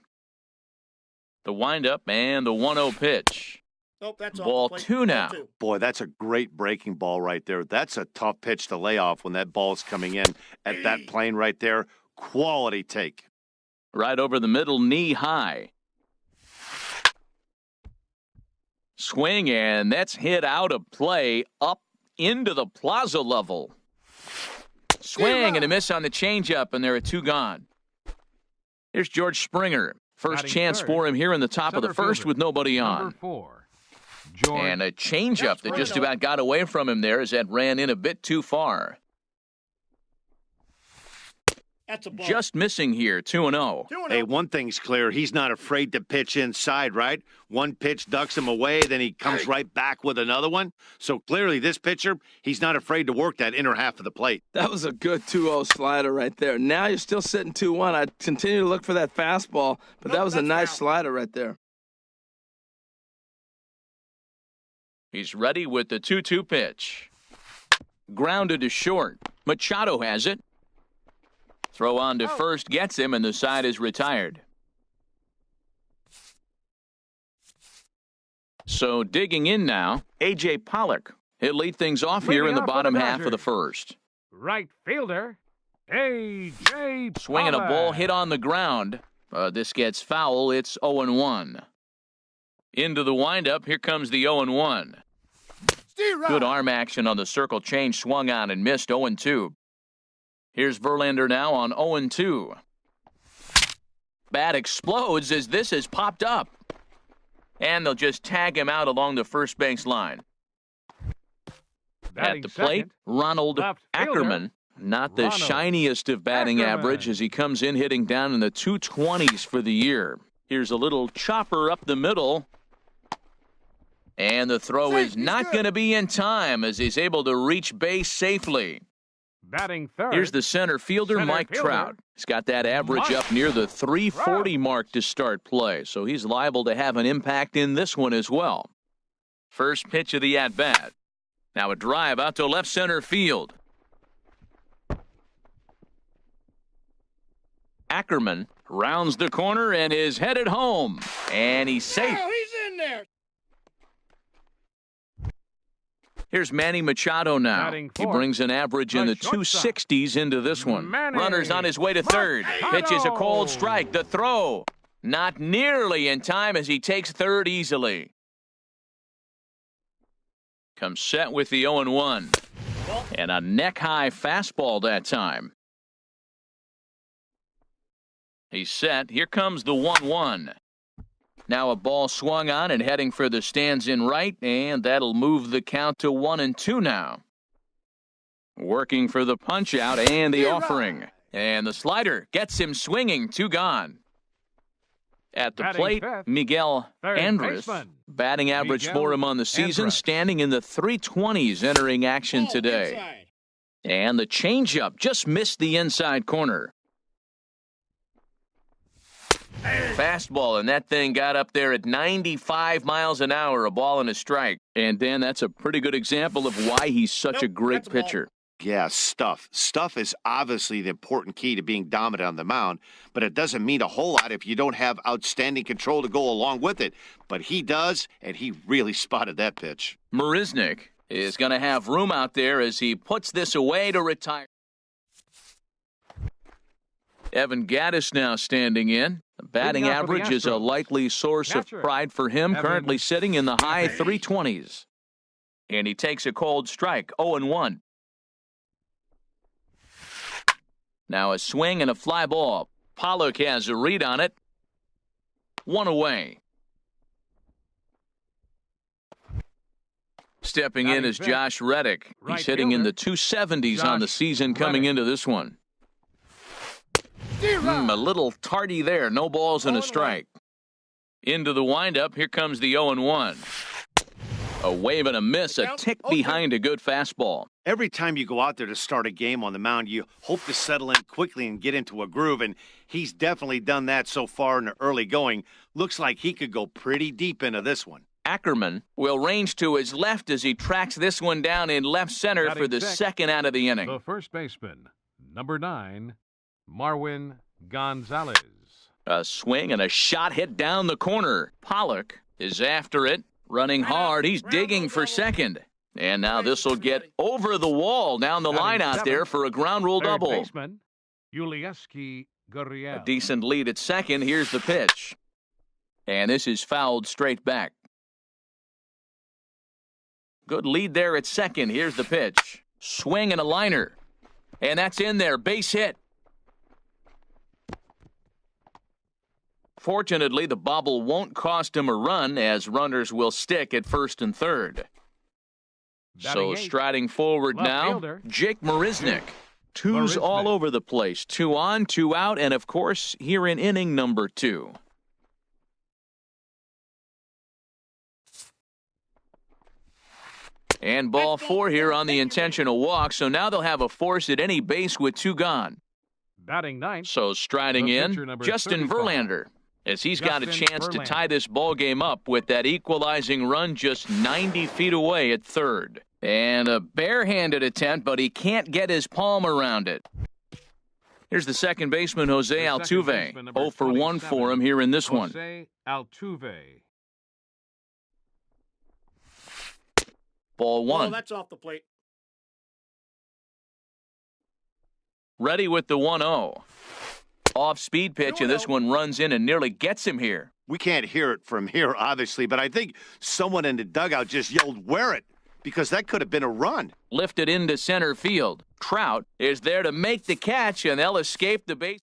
The windup and the 1-0 pitch. Ball two now. Boy, that's a great breaking ball right there. That's a tough pitch to lay off when that ball's coming in at that plane right there. Quality take. Right over the middle, knee high. Swing, and that's hit out of play up into the plaza level. Swing and a miss on the changeup, and there are two gone. Here's George Springer. First chance for him here in the top of the first with nobody on. And a changeup that just about got away from him there as that ran in a bit too far. Just missing here, 2-0. Hey, one thing's clear. He's not afraid to pitch inside, right? One pitch ducks him away, then he comes right back with another one. So clearly this pitcher, he's not afraid to work that inner half of the plate. That was a good 2-0 slider right there. Now you're still sitting 2-1. I'd continue to look for that fastball, but that was a nice slider right there. He's ready with the 2-2 pitch. Grounded to short. Machado has it. Throw on to first gets him, and the side is retired. So digging in now, A.J. Pollock. He'll lead things off here in the bottom half of the first. Right fielder, A.J. Pollock. Swinging a ball hit on the ground. This gets foul. It's 0-1. Into the windup. Here comes the 0-1. Good arm action on the circle change. Swung on and missed. 0-2. Here's Verlander now on 0-2. Bat explodes as this has popped up. And they'll just tag him out along the first base line. At the plate, Ronald Ackerman. Not the shiniest of batting average as he comes in hitting down in the 220s for the year. Here's a little chopper up the middle. And the throw is not going to be in time as he's able to reach base safely. Batting third. Here's the center fielder, Mike Trout. He's got that average up near the 340 mark to start play, so he's liable to have an impact in this one as well. First pitch of the at-bat. Now a drive out to left center field. Ackerman rounds the corner and is headed home. And he's safe. Oh, he's in there. Here's Manny Machado now. He brings an average in the 260s into this one. Runner's on his way to third. Pitches a cold strike. The throw not nearly in time as he takes third easily. Comes set with the 0-1. And a neck-high fastball that time. He's set. Here comes the 1-1. Now a ball swung on and heading for the stands in right, and that'll move the count to 1-2 now. Working for the punch out and the offering. And the slider gets him swinging, 2 gone. At the plate, Miguel Andres. Batting average for him on the season, standing in the 320s entering action today. And the changeup just missed the inside corner. Fastball, and that thing got up there at 95 miles an hour, a ball and a strike. And, Dan, that's a pretty good example of why he's such a great pitcher. Yeah, stuff. Stuff is obviously the important key to being dominant on the mound, but it doesn't mean a whole lot if you don't have outstanding control to go along with it. But he does, and he really spotted that pitch. Marisnick is going to have room out there as he puts this away to retire. Evan Gattis now standing in. The batting average is a likely source of pride for him, currently sitting in the high 320s. And he takes a cold strike, 0-1. Now a swing and a fly ball. Pollock has a read on it. 1 away. Stepping in is Josh Reddick. He's hitting in the 270s on the season coming into this one. A little tardy there. No balls and a strike. Into the windup. Here comes the 0-1. A wave and a miss, a tick behind a good fastball. Every time you go out there to start a game on the mound, you hope to settle in quickly and get into a groove, and he's definitely done that so far in the early going. Looks like he could go pretty deep into this one. Ackerman will range to his left as he tracks this one down in left center for the second out of the inning. The first baseman, number 9, Marwin Gonzalez. A swing and a shot hit down the corner. Pollock is after it, running hard. He's digging for second. And now this will get over the wall down the line out there for a ground rule double. Baseman, Yulieski Gurriel. A decent lead at second. Here's the pitch. And this is fouled straight back. Good lead there at second. Here's the pitch. Swing and a liner. And that's in there. Base hit. Fortunately, the bobble won't cost him a run as runners will stick at first and third. So striding forward now, Jake Marisnick. Twos all over the place. 2 on, 2 out, and of course, here in inning number 2. And ball 4 here on the intentional walk, so now they'll have a force at any base with 2 gone. Batting ninth. So striding in, Justin Verlander, as he's got a chance to tie this ball game up with that equalizing run just 90 feet away at third. And a barehanded attempt, but he can't get his palm around it. Here's the second baseman, Jose Altuve. 0 for 1 for him here in this one. Jose Altuve. Ball 1. Oh, that's off the plate. Ready with the 1-0. Off-speed pitch, and this one runs in and nearly gets him here. We can't hear it from here, obviously, but I think someone in the dugout just yelled, "Wear it," because that could have been a run. Lifted into center field. Trout is there to make the catch, and they'll escape the base.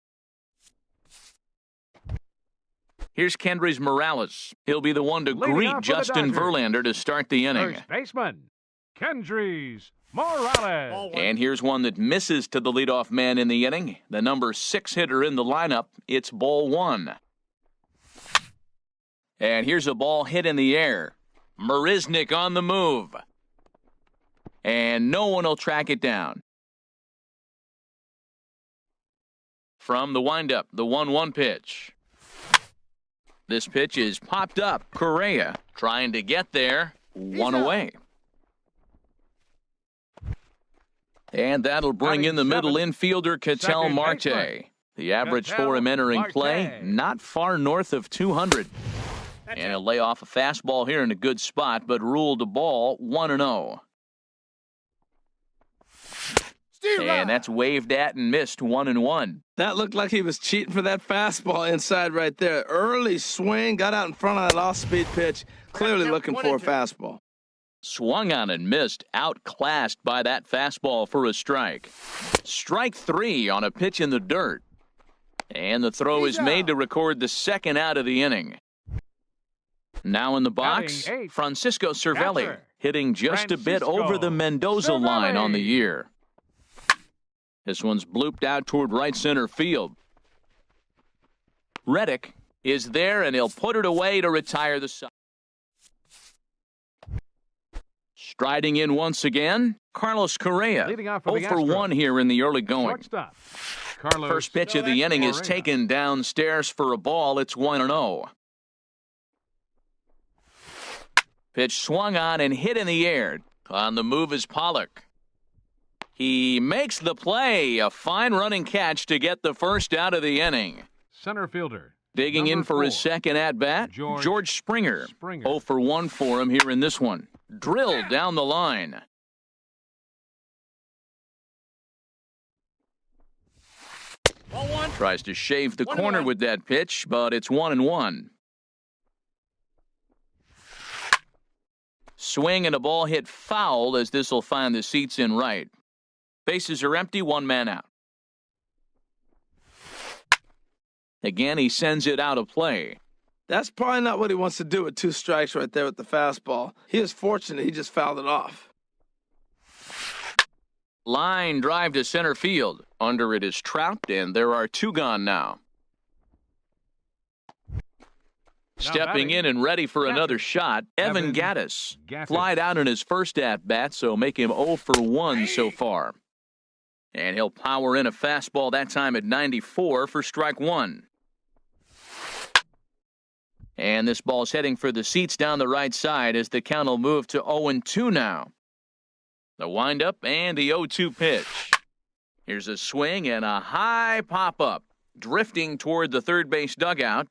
Here's Kendrys Morales. He'll be the one to greet Justin Verlander to start the inning. First baseman, Kendrys Morales. And here's one that misses to the leadoff man in the inning. The number 6 hitter in the lineup. It's ball 1. And here's a ball hit in the air. Marisnick on the move. And no one will track it down. From the windup, the 1-1 pitch. This pitch is popped up. Correa trying to get there. One away. And that'll bring in the middle infielder, Ketel Marte. The average for him entering play, not far north of 200. And he'll lay off a fastball here in a good spot, but ruled a ball 1-0. And that's waved at and missed 1-1. That looked like he was cheating for that fastball inside right there. Early swing, got out in front of that off-speed pitch, clearly looking for a fastball. Swung on and missed, outclassed by that fastball for a strike. Strike 3 on a pitch in the dirt. And the throw is made to record the second out of the inning. Now in the box, Francisco Cervelli, hitting just a bit over the Mendoza line on the year. This one's blooped out toward right center field. Reddick is there, and he'll put it away to retire the side. Striding in once again, Carlos Correa. 0 for 1 here in the early going. First pitch of the inning is taken downstairs for a ball. It's 1-0. Pitch swung on and hit in the air. On the move is Pollock. He makes the play. A fine running catch to get the first out of the inning. Center fielder. Digging in for his second at-bat, George Springer. 0 for 1 for him here in this one. Drilled down the line. Tries to shave the corner with that pitch, but it's 1-1. Swing and a ball hit foul as this will find the seats in right. Bases are empty, 1 man out. Again, he sends it out of play. That's probably not what he wants to do with 2 strikes right there with the fastball. He is fortunate he just fouled it off. Line drive to center field. Under it is Trout, and there are 2 gone now. Stepping in and ready for another shot, Evan Gattis. Flied out in his first at-bat, so make him 0 for 1 so far. And he'll power in a fastball that time at 94 for strike 1. And this ball's heading for the seats down the right side as the count will move to 0-2 now. The windup and the 0-2 pitch. Here's a swing and a high pop-up. Drifting toward the third base dugout.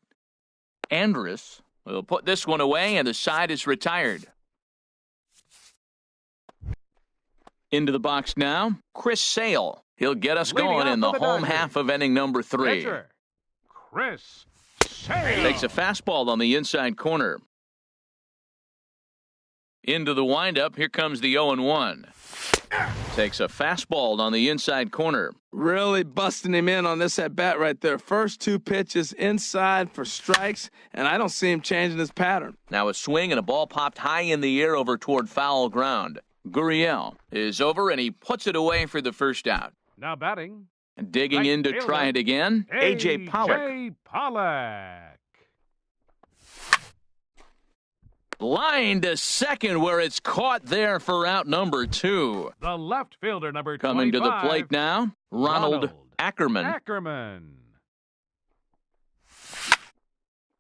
Andrus will put this one away, and the side is retired. Into the box now, Chris Sale. He'll get us going in the home half of inning number 3. Pitcher, Chris Sale. Takes a fastball on the inside corner. Into the windup, here comes the 0-1. Takes a fastball on the inside corner. Really busting him in on this at-bat right there. First 2 pitches inside for strikes, and I don't see him changing his pattern. Now a swing and a ball popped high in the air over toward foul ground. Gurriel is over, and he puts it away for the first out. Now batting. Digging in to try it again, A.J. Pollock. A.J. Pollock. Line to second, where it's caught there for out number 2. The left fielder, number 25. Coming to the plate now, Ronald Ackerman.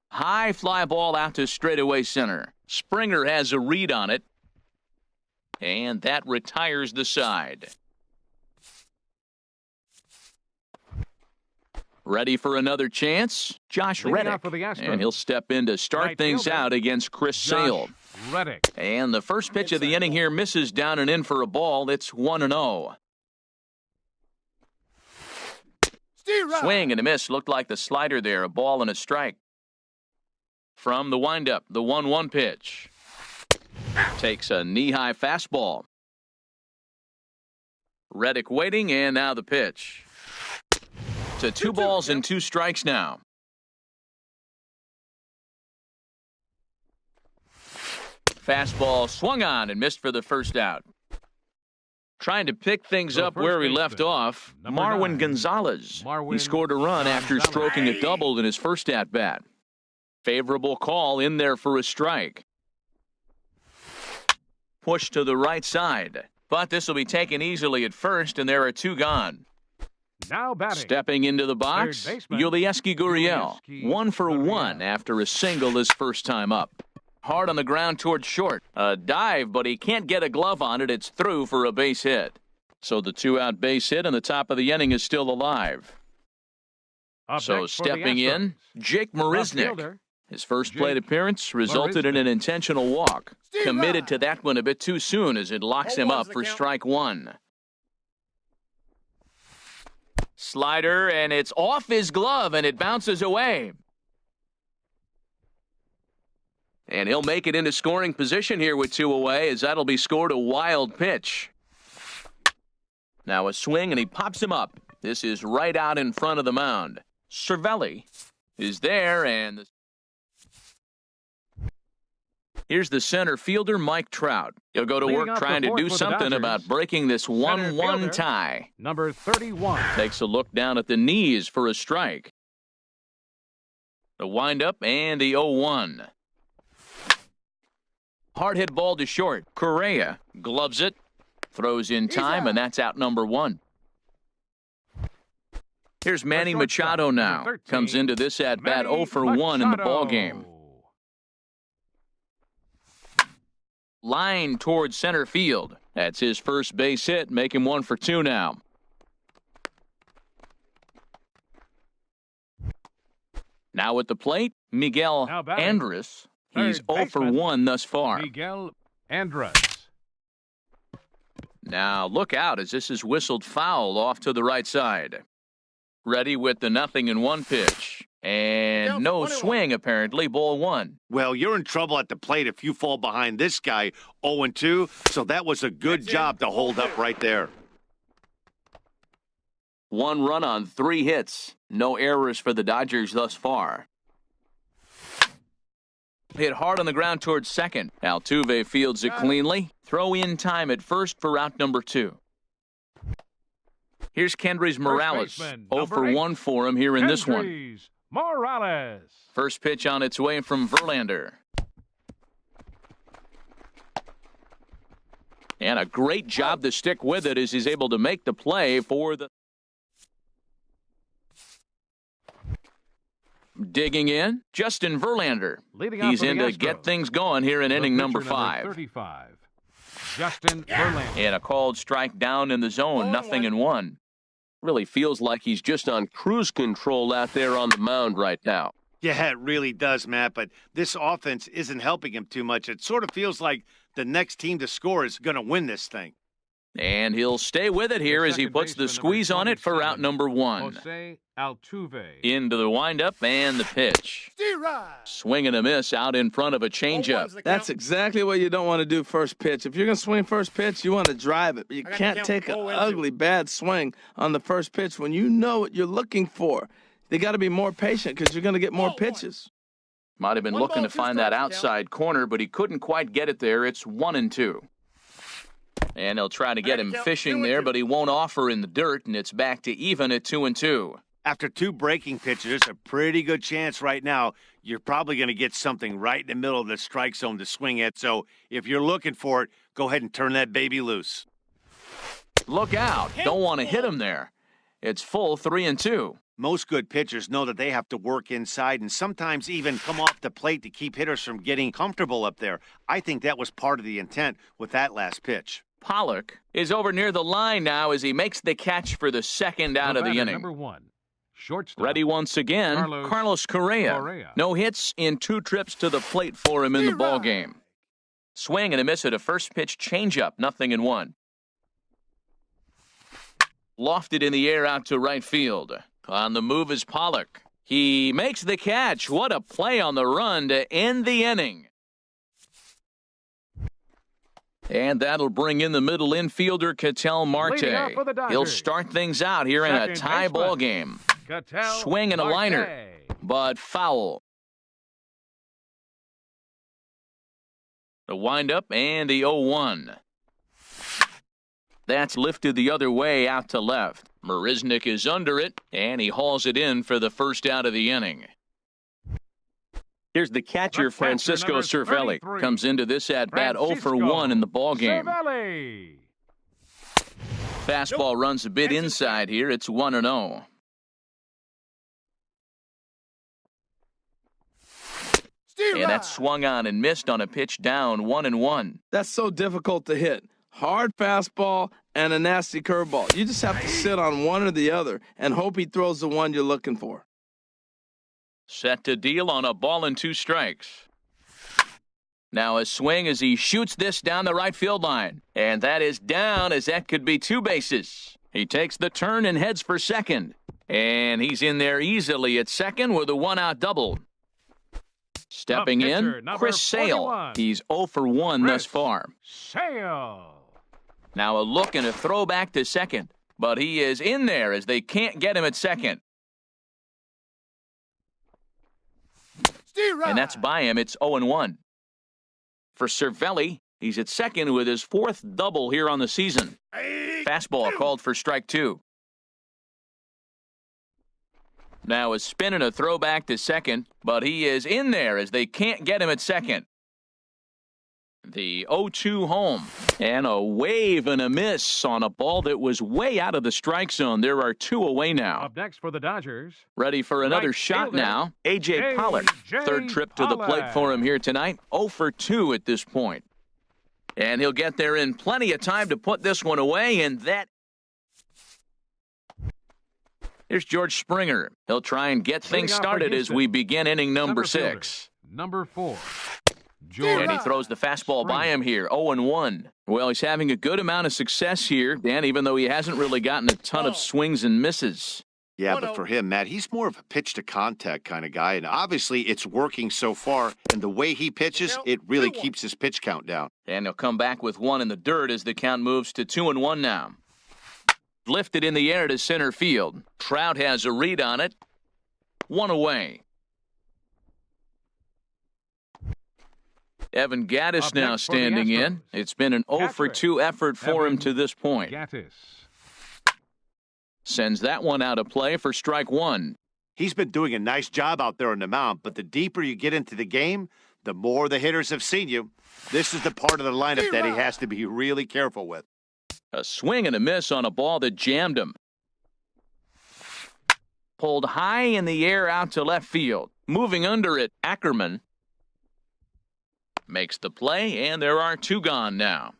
High fly ball out to straightaway center. Springer has a read on it, and that retires the side. Ready for another chance? Josh Reddick. And he'll step in to start things out against Chris Sale. And the first pitch of the inning here misses down and in for a ball. It's 1-0. Swing and a miss. Looked like the slider there. A ball and a strike. From the windup, the 1-1 pitch. Takes a knee-high fastball. Reddick waiting, and now the pitch. To 2 balls and 2 strikes now. Fastball swung on and missed for the first out. Trying to pick things up where we left off, Marwin Gonzalez. He scored a run after stroking a double in his first at-bat. Favorable call in there for a strike. Push to the right side, but this will be taken easily at first, and there are 2 gone. Now batting. Stepping into the box, Yulieski Gurriel. 1 for 1 after a single his first time up. Hard on the ground towards short. A dive, but he can't get a glove on it. It's through for a base hit. So the 2-out base hit, and the top of the inning is still alive. So stepping in, Jake Marisnick. His first plate appearance resulted in an intentional walk. Committed to that one a bit too soon as it locks him up for strike 1. Slider, and it's off his glove, and it bounces away. And he'll make it into scoring position here with 2 away, as that'll be scored a wild pitch. Now a swing, and he pops him up. This is right out in front of the mound. Cervelli is there, and here's the center fielder, Mike Trout. He'll go to work trying to do something about breaking this 1-1 tie. Number 31. Takes a look down at the knees for a strike. The windup and the 0-1. Hard hit ball to short. Correa gloves it, throws in time, and that's out number 1. Here's Manny Machado now. Comes into this at-bat 0 for 1 in the ballgame. Line towards center field. That's his first base hit. Make him 1 for 2 now. Now at the plate, Miguel Andrus. He's 0 for 1 thus far. Miguel Andrus. Now look out as this is whistled foul off to the right side. Ready with the 0-1 pitch. And no swing, apparently. Ball 1. Well, you're in trouble at the plate if you fall behind this guy 0-2, so that was a good job to hold up right there. 1 run on 3 hits. No errors for the Dodgers thus far. Hit hard on the ground towards second. Altuve fields it cleanly. Throw in time at first for out number 2. Here's Kendrys Morales. 0 for 1 for him here in this one. Morales. First pitch on its way from Verlander. And a great job to stick with it as he's able to make the play for the... Digging in, Justin Verlander. He's in to get things going here in inning number 5. 35. Justin Verlander. And a called strike down in the zone, 0-1. Really feels like he's just on cruise control out there on the mound right now. Yeah, it really does, Matt, but this offense isn't helping him too much. It sort of feels like the next team to score is going to win this thing. And he'll stay with it here as he puts the squeeze on it for out number 1. Jose Altuve. Into the windup and the pitch. Swing and a miss out in front of a changeup. That's exactly what you don't want to do first pitch. If you're going to swing first pitch, you want to drive it. But you can't take an ugly, bad swing on the first pitch when you know what you're looking for. They got to be more patient because you're going to get more pitches. Might have been looking to find that outside corner, but he couldn't quite get it there. It's 1-2. And they'll try to get him fishing there, but he won't offer in the dirt, and it's back to even at 2-2. After 2 breaking pitches, there's a pretty good chance right now you're probably going to get something right in the middle of the strike zone to swing at. So if you're looking for it, go ahead and turn that baby loose. Look out. Don't want to hit him there. It's full 3-2. Most good pitchers know that they have to work inside and sometimes even come off the plate to keep hitters from getting comfortable up there. I think that was part of the intent with that last pitch. Pollock is over near the line now as he makes the catch for the second out of the inning. Number 1. Shortstop. Ready once again, Carlos Correa. No hits in 2 trips to the plate for him in the ballgame. Swing and a miss at a first pitch changeup, 0-1. Lofted in the air out to right field. On the move is Pollock. He makes the catch. What a play on the run to end the inning. And that'll bring in the middle infielder, Ketel Marte. He'll start things out here in a tie ball game. Swing and a liner, but foul. The windup and the 0-1. That's lifted the other way out to left. Marisnick is under it, and he hauls it in for the first out of the inning. Here's the catcher, Francisco Cervelli. Comes into this at-bat 0 for 1 in the ballgame. Fastball runs a bit inside here. It's 1-0. And that's swung on and missed on a pitch down, 1-1. That's so difficult to hit. Hard fastball and a nasty curveball. You just have to sit on one or the other and hope he throws the one you're looking for. Set to deal on a ball and 2 strikes. Now a swing as he shoots this down the right field line. And that is down as that could be 2 bases. He takes the turn and heads for second. And he's in there easily at second with a 1-out double. Stepping in, Chris Sale. He's 0 for 1 thus far. Sale. Now a look and a throw back to second. But he is in there as they can't get him at second. And that's by him. It's 0-1. For Cervelli, he's at second with his 4th double here on the season. Fastball called for strike 2. Now a spin and a throw back to second, but he is in there as they can't get him at second. The 0-2 home, and a wave and a miss on a ball that was way out of the strike zone. There are 2 away now. Up next for the Dodgers. Ready for another shot now. A.J. Pollock, 3rd trip to the plate for him here tonight. 0 for 2 at this point. And he'll get there in plenty of time to put this one away, and that... Here's George Springer. He'll try and get things started as we begin inning number 6. Number 4. And he throws the fastball by him here, 0-1. Well, he's having a good amount of success here, Dan, even though he hasn't really gotten a ton of swings and misses. Yeah, but for him, Matt, he's more of a pitch-to-contact kind of guy, and obviously it's working so far, and the way he pitches, it really keeps his pitch count down. And he'll come back with 1 in the dirt as the count moves to 2-1 now. Lifted in the air to center field. Trout has a read on it. 1 away. Evan Gattis Up now next for the standing in. Astros. It's been an 0 for 2 effort for him Evan to this point. Gattis. Sends that one out of play for strike one. He's been doing a nice job out there on the mound, but the deeper you get into the game, the more the hitters have seen you. This is the part of the lineup that he has to be really careful with. A swing and a miss on a ball that jammed him. Pulled high in the air out to left field. Moving under it, Ackerman makes the play, and there are two gone now.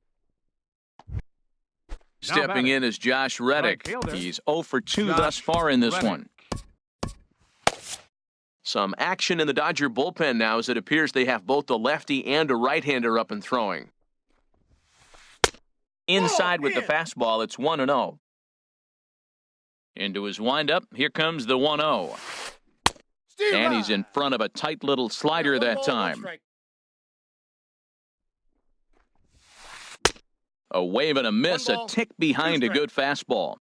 Stepping in is Josh Reddick. He's 0 for 2 thus far in this one. Some action in the Dodger bullpen now as it appears they have both a lefty and a right-hander up and throwing. Inside with the fastball, it's 1-0. Into his windup, here comes the 1-0. And he's in front of a tight little slider that time. A wave and a miss, a tick behind a good fastball.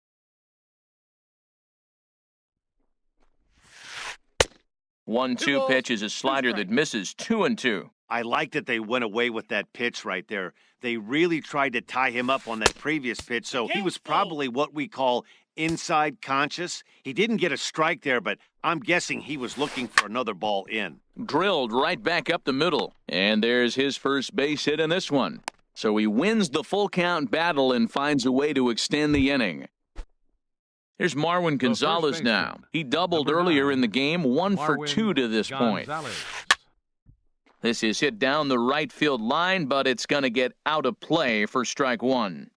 1-2 pitch is a slider that misses 2-2. I like that they went away with that pitch right there. They really tried to tie him up on that previous pitch, so he was probably what we call inside conscious. He didn't get a strike there, but I'm guessing he was looking for another ball in. Drilled right back up the middle, and there's his first base hit in this one. So he wins the full count battle and finds a way to extend the inning. Here's Marwin Gonzalez now. He doubled earlier in the game, 1 for 2 to this point. This is hit down the right field line, but it's going to get out of play for strike one.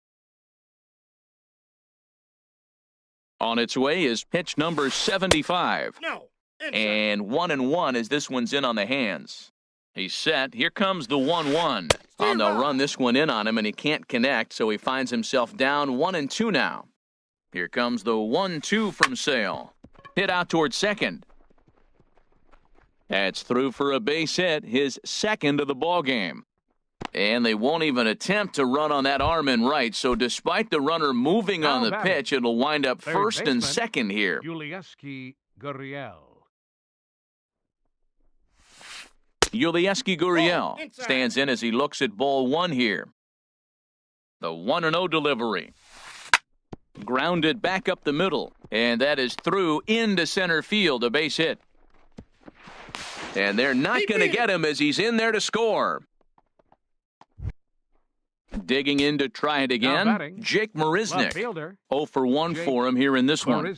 On its way is pitch number 75. And 1-1 as this one's in on the hands. He's set. Here comes the 1-1. And they'll run this one in on him, and he can't connect, so he finds himself down 1-2 now. Here comes the 1-2 from Sale. Hit out towards second. That's through for a base hit, his second of the ball game. And they won't even attempt to run on that arm in right, so despite the runner moving on the pitch, it'll wind up first and second here. Yulieski Gurriel. Yulieski Gurriel stands in as he looks at ball one here. The 1-0 delivery. Grounded back up the middle, and that is through into center field, a base hit. And they're not going to get him as he's in there to score. Digging in to try it again, Jake Marisnick. 0 for 1 for him here in this one.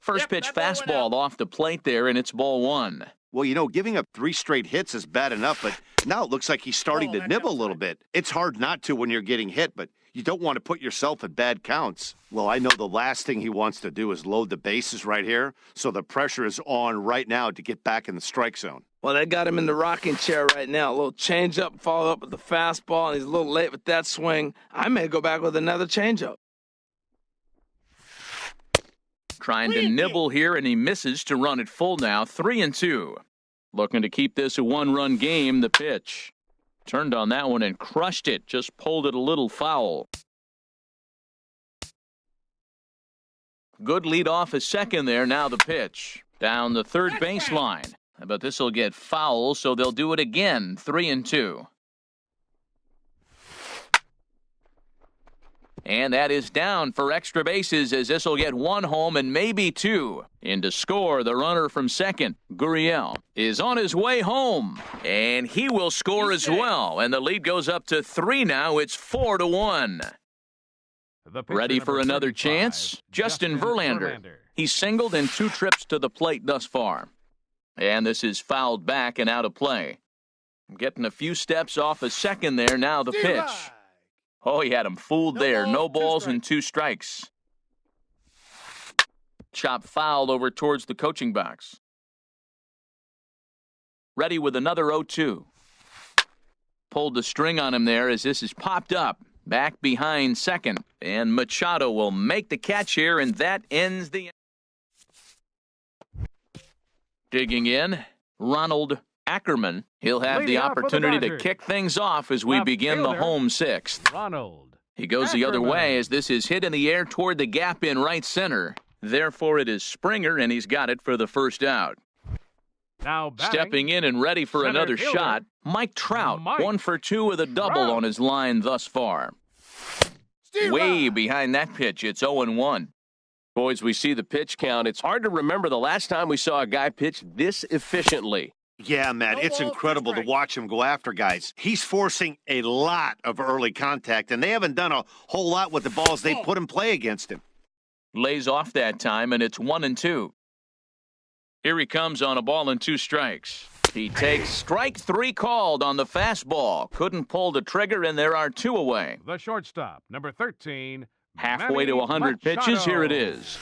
First pitch fastball off the plate there, and it's ball one. Well, you know, giving up 3 straight hits is bad enough, but now it looks like he's starting to nibble a little bit. It's hard not to when you're getting hit, but you don't want to put yourself at bad counts. Well, I know the last thing he wants to do is load the bases right here, so the pressure is on right now to get back in the strike zone. Well, they got him in the rocking chair right now. A little changeup, follow up with the fastball, and he's a little late with that swing. I may go back with another changeup. Trying to nibble here, and he misses to run it full now, 3-2. Looking to keep this a one-run game, the pitch. Turned on that one and crushed it, just pulled it a little foul. Good lead off a second there, now the pitch. Down the third baseline. But this will get foul, so they'll do it again, 3-2. And that is down for extra bases as this will get 1 home and maybe 2. In to score, the runner from second, Gurriel, is on his way home. And he will score as well. And the lead goes up to 3 now. It's 4-1. Ready for another chance? Justin Verlander. He's singled in 2 trips to the plate thus far. And this is fouled back and out of play. Getting a few steps off a second there, now the pitch. Oh, he had him fooled there. No balls and 2 strikes. Chop fouled over towards the coaching box. Ready with another 0-2. Pulled the string on him there as this is popped up. Back behind second. And Machado will make the catch here, and that ends the... Digging in, Ronald Ackerman. He'll have the opportunity to kick things off as we begin the home 6th. He goes the other way as this is hit in the air toward the gap in right center. Therefore, it is Springer, and he's got it for the first out. Now batting, Stepping in and ready for center another fielder, shot, Mike Trout, Mike 1 for 2 with a double Trout. on his line thus far. Way behind that pitch, it's 0-1. Boys, we see the pitch count. It's hard to remember the last time we saw a guy pitch this efficiently. Yeah, Matt, it's incredible to watch him go after guys. He's forcing a lot of early contact, and they haven't done a whole lot with the balls they put in play against him. Lays off that time, and it's 1-2. Here he comes on a ball and 2 strikes. He takes strike 3 called on the fastball. Couldn't pull the trigger, and there are 2 away. The shortstop, number 13. Halfway Manny to 100 pitches, Machado. here it is.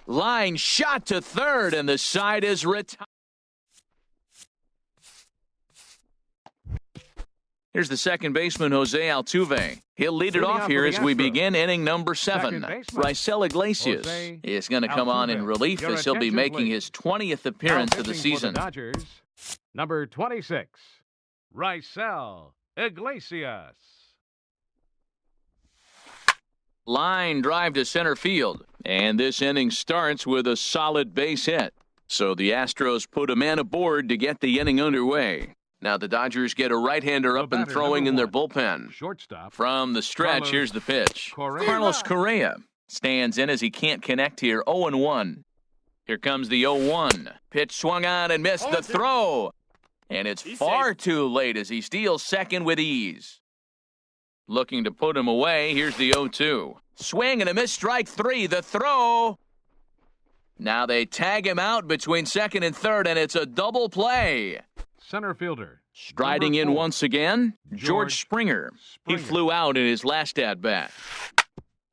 Line shot to third, and the side is retired. Here's the second baseman, Jose Altuve. He'll lead it Leading off off here for the as we Astros. begin inning number 7. Second baseman, Raisel Iglesias Jose is going to come on in Altuve. relief Your as he'll be attention, making please. his 20th Now appearance of the pitching for season. Dodgers, number 26, Raisel Iglesias. Line drive to center field. And this inning starts with a solid base hit. So the Astros put a man aboard to get the inning underway. Now the Dodgers get a right-hander The up and batter, throwing in number their 1, bullpen. Shortstop, From the stretch, Carlos here's the pitch. Correa. Carlos Correa stands in as he can't connect here. 0-1. Here comes the 0-1. Pitch swung on and missed the throw. And it's far too late as he steals second with ease. Looking to put him away. Here's the 0-2. Swing and a miss, strike 3. The throw. Now they tag him out between second and third, and it's a double play. Center fielder. Striding number in 4, once again, George George Springer. He Springer. flew out in his last at-bat.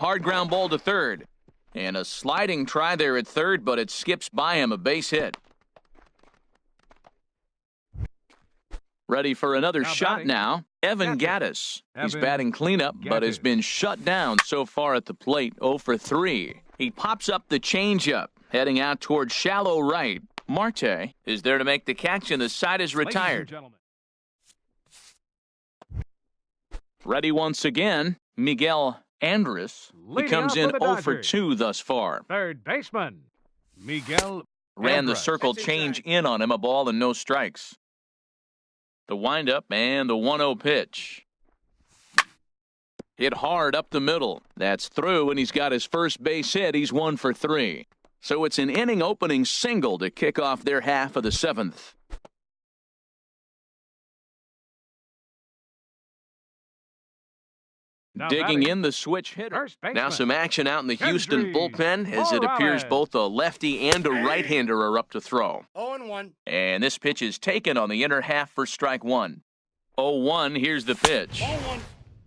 Hard ground ball to third. And a sliding try there at third, but it skips by him, a base hit. Ready for another Now shot batting, now. Evan Gattis. Gattis. He's Evan batting cleanup, but has Gattis. been shut down so far at the plate, 0 for 3. He pops up the changeup, heading out towards shallow right. Marte is there to make the catch, and the side is Ladies and retired. gentlemen, Ready once again, Miguel Andres. He Leading comes off in for the 0 for Dodgers. 2 thus far. third baseman, Miguel Ran the Andres. circle change in on him, a ball and no strikes. The windup and the 1-0 pitch. Hit hard up the middle. That's through, and he's got his first base hit. He's 1 for 3. So it's an inning opening single to kick off their half of the 7th. Now Digging batting, in the switch hitter. first baseman, Now some action out in the Houston Kendry bullpen as it appears Morales. both a lefty and a right-hander are up to throw. 0-1. And this pitch is taken on the inner half for strike 1. 0-1, here's the pitch. 0-1.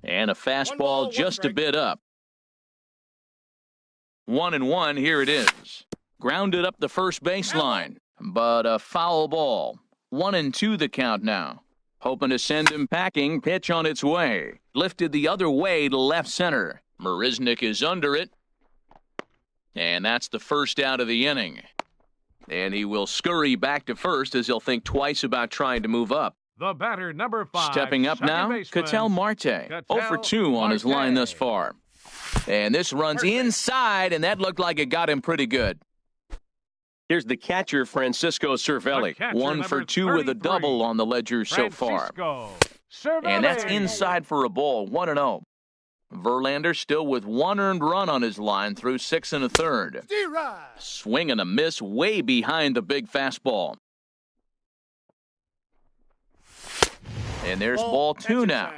And a ball, fastball one just a strike. bit up. 1-1, here it is. Grounded up the first baseline, but a foul ball. 1-2 the count now. Hoping to send him packing, pitch on its way. Lifted the other way to left center. Marisnik is under it. And that's the first out of the inning. And he will scurry back to first as he'll think twice about trying to move up. the batter, number 5. Stepping up second now, baseman, Ketel Marte. 0 for 2 on his Marte. line thus far. And this runs inside, and that looked like it got him pretty good. Here's the catcher, Francisco Cervelli. The catcher, 1 for number 2 with a 33, double on the ledger so far. Francisco Cervelli. And that's inside for a ball, 1-0. Verlander still with 1 earned run on his line through 6 1/3. Swing and a miss way behind the big fastball. And there's ball 2 now.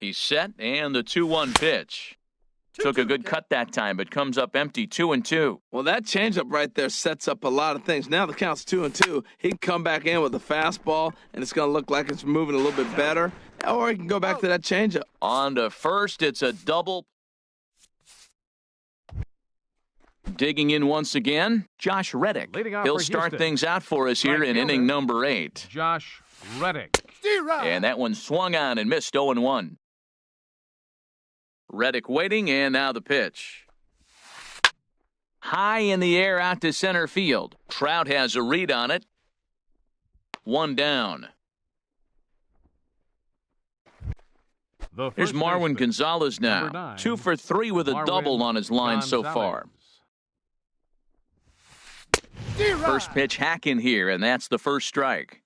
He's set, and the 2-1 pitch. Took a good cut that time, but comes up empty, 2-2. Well, that changeup right there sets up a lot of things. Now the count's 2-2. He can come back in with a fastball, and it's going to look like it's moving a little bit better. Or he can go back to that changeup. On to first, it's a double. Digging in once again, Josh Reddick. Leading off He'll for start Houston. things out for us here Right in fielder, inning number 8. Josh Reddick. And that one swung on and missed 0-1. Reddick waiting, and now the pitch. High in the air out to center field. Trout has a read on it. 1 down. The Here's first Marwin baseman, Gonzalez number now. 9, 2 for 3 with a Marwin double on his line so far. Gonzalez. First pitch hacking here, and that's the first strike.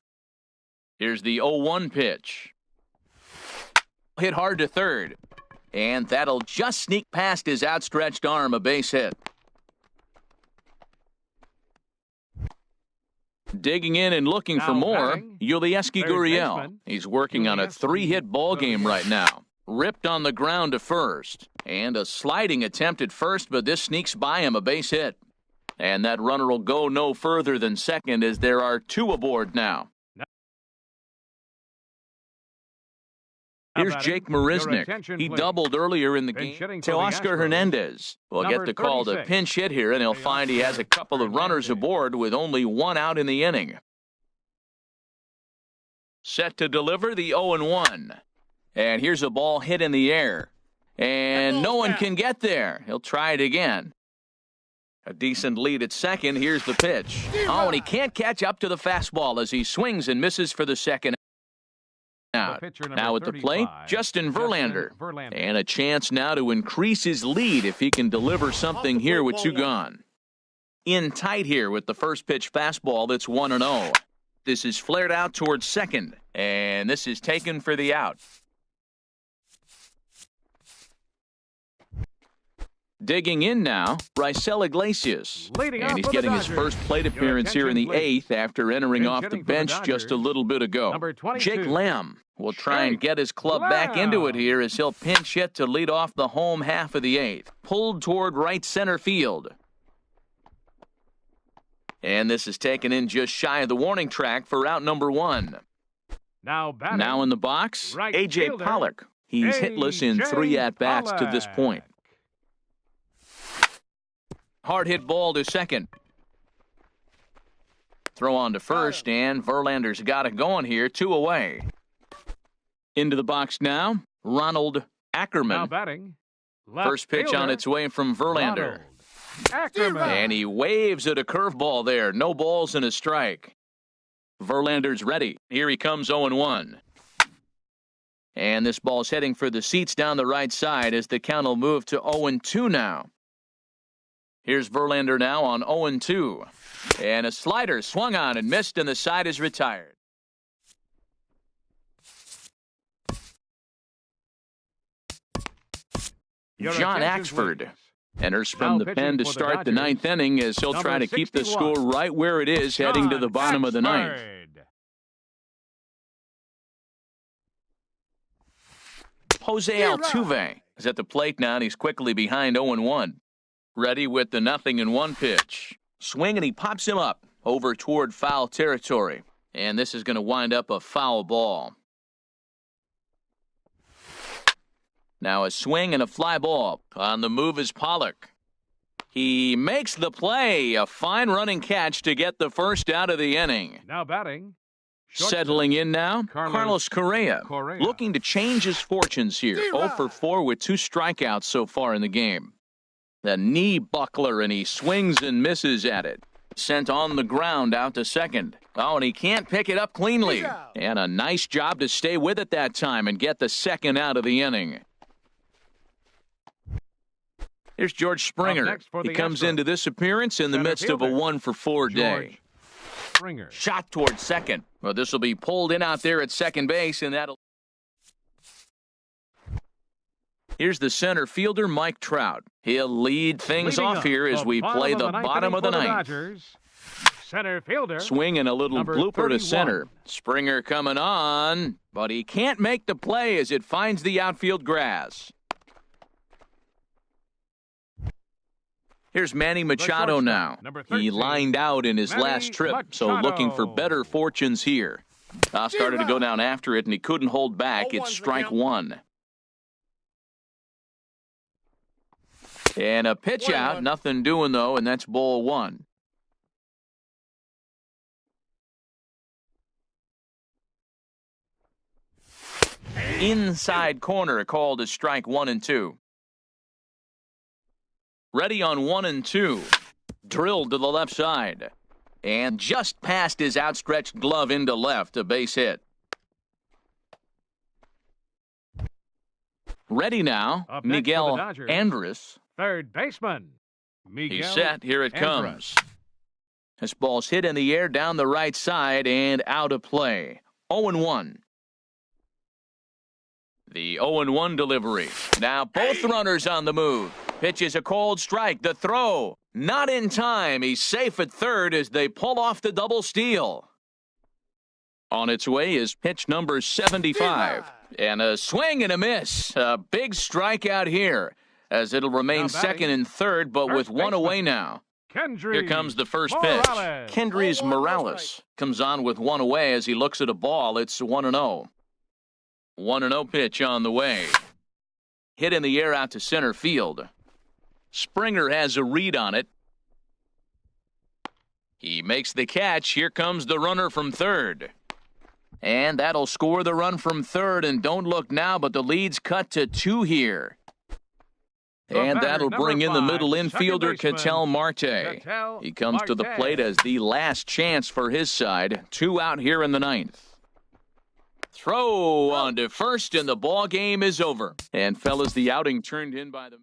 Here's the 0-1 pitch. Hit hard to third, and that'll just sneak past his outstretched arm, a base hit. Digging in and looking for more, Yulieski Gurriel. He's working on a 3-hit ball game right now. Ripped on the ground to first, and a sliding attempt at first, but this sneaks by him, a base hit. And that runner will go no further than second as there are 2 aboard now. Here's Jake Marisnick. He doubled earlier in the game. Teoscar Hernandez will get the call to pinch hit here, and he'll find he has a couple of runners aboard with only 1 out in the inning. Set to deliver the 0-1. And here's a ball hit in the air. And no one can get there. He'll try it again. A decent lead at second. Here's the pitch. Oh, and he can't catch up to the fastball as he swings and misses for the second out. Now at the plate, Justin Verlander. And a chance now to increase his lead if he can deliver something here with 2 gone. In tight here with the first pitch fastball that's 1-0. This is flared out towards second, and this is taken for the out. Digging in now, Raisel Iglesias. And he's getting his first plate appearance here in the 8th after entering off the bench just a little bit ago. Jake Lamb will try and get his club back into it here as he'll pinch hit to lead off the home half of the 8th. Pulled toward right center field. And this is taken in just shy of the warning track for out number 1. Now in the box, A.J. Pollock. He's hitless in 3 at-bats to this point. Hard hit ball to second. Throw on to first, and Verlander's got it going here, 2 away. Into the box now, Ronald Ackerman. First pitch on its way from Verlander. And he waves at a curveball there. No balls and a strike. Verlander's ready. Here he comes 0-1. And this ball's heading for the seats down the right side as the count will move to 0-2 now. Here's Verlander now on 0-2. And a slider swung on and missed, and the side is retired. John Axford enters from the pen to start the 9th inning as he'll try to keep the score right where it is heading to the bottom of the 9th. Jose Altuve is at the plate now, and he's quickly behind 0-1. Ready with the 0-1 pitch. Swing, and he pops him up over toward foul territory. And this is going to wind up a foul ball. Now a swing and a fly ball. On the move is Pollock. He makes the play. A fine running catch to get the first out of the inning. Now batting. Settling in now, Carlos Correa. Looking to change his fortunes here. 0 for 4 with 2 strikeouts so far in the game. The knee buckler, and he swings and misses at it. Sent on the ground out to second. Oh, and he can't pick it up cleanly. And a nice job to stay with it that time and get the second out of the inning. Here's George Springer. He comes into this appearance in the midst of a 1 for 4 day. Shot towards second. Well, this will be pulled in out there at second base, and that'll... Here's the center fielder, Mike Trout. He'll lead things off here as we play the bottom of the 9th. Center fielder. Swing and a little blooper to center. Springer coming on, but he can't make the play as it finds the outfield grass. Here's Manny Machado now. He lined out in his last trip, so looking for better fortunes here. Started to go down after it, and he couldn't hold back. It's strike 1. And a pitch out, nothing doing though, and that's ball 1. Inside corner called as strike 1 and 2. Ready on 1 and 2. Drilled to the left side. And just past his outstretched glove into left, a base hit. Ready now, Miguel Andres. Third baseman, Miguel He's set. Here it comes. This ball's hit in the air down the right side and out of play. 0-1. The 0-1 delivery. Now both runners on the move. Pitch is a cold strike. The throw. Not in time. He's safe at third as they pull off the double steal. On its way is pitch number 75. And a swing and a miss. A big strikeout here as it'll remain second and third, but with one away now. Here comes the first pitch. Kendrys Morales comes on with one away as he looks at a ball. It's 1-0. 1-0 pitch on the way. Hit in the air out to center field. Springer has a read on it. He makes the catch. Here comes the runner from third. And that'll score the run from third. And don't look now, but the lead's cut to 2 here. And that'll bring in the middle infielder, Ketel Marte. He comes to the plate as the last chance for his side. 2 out here in the 9th. Throw on to first, and the ball game is over. And fellas, the outing turned in by the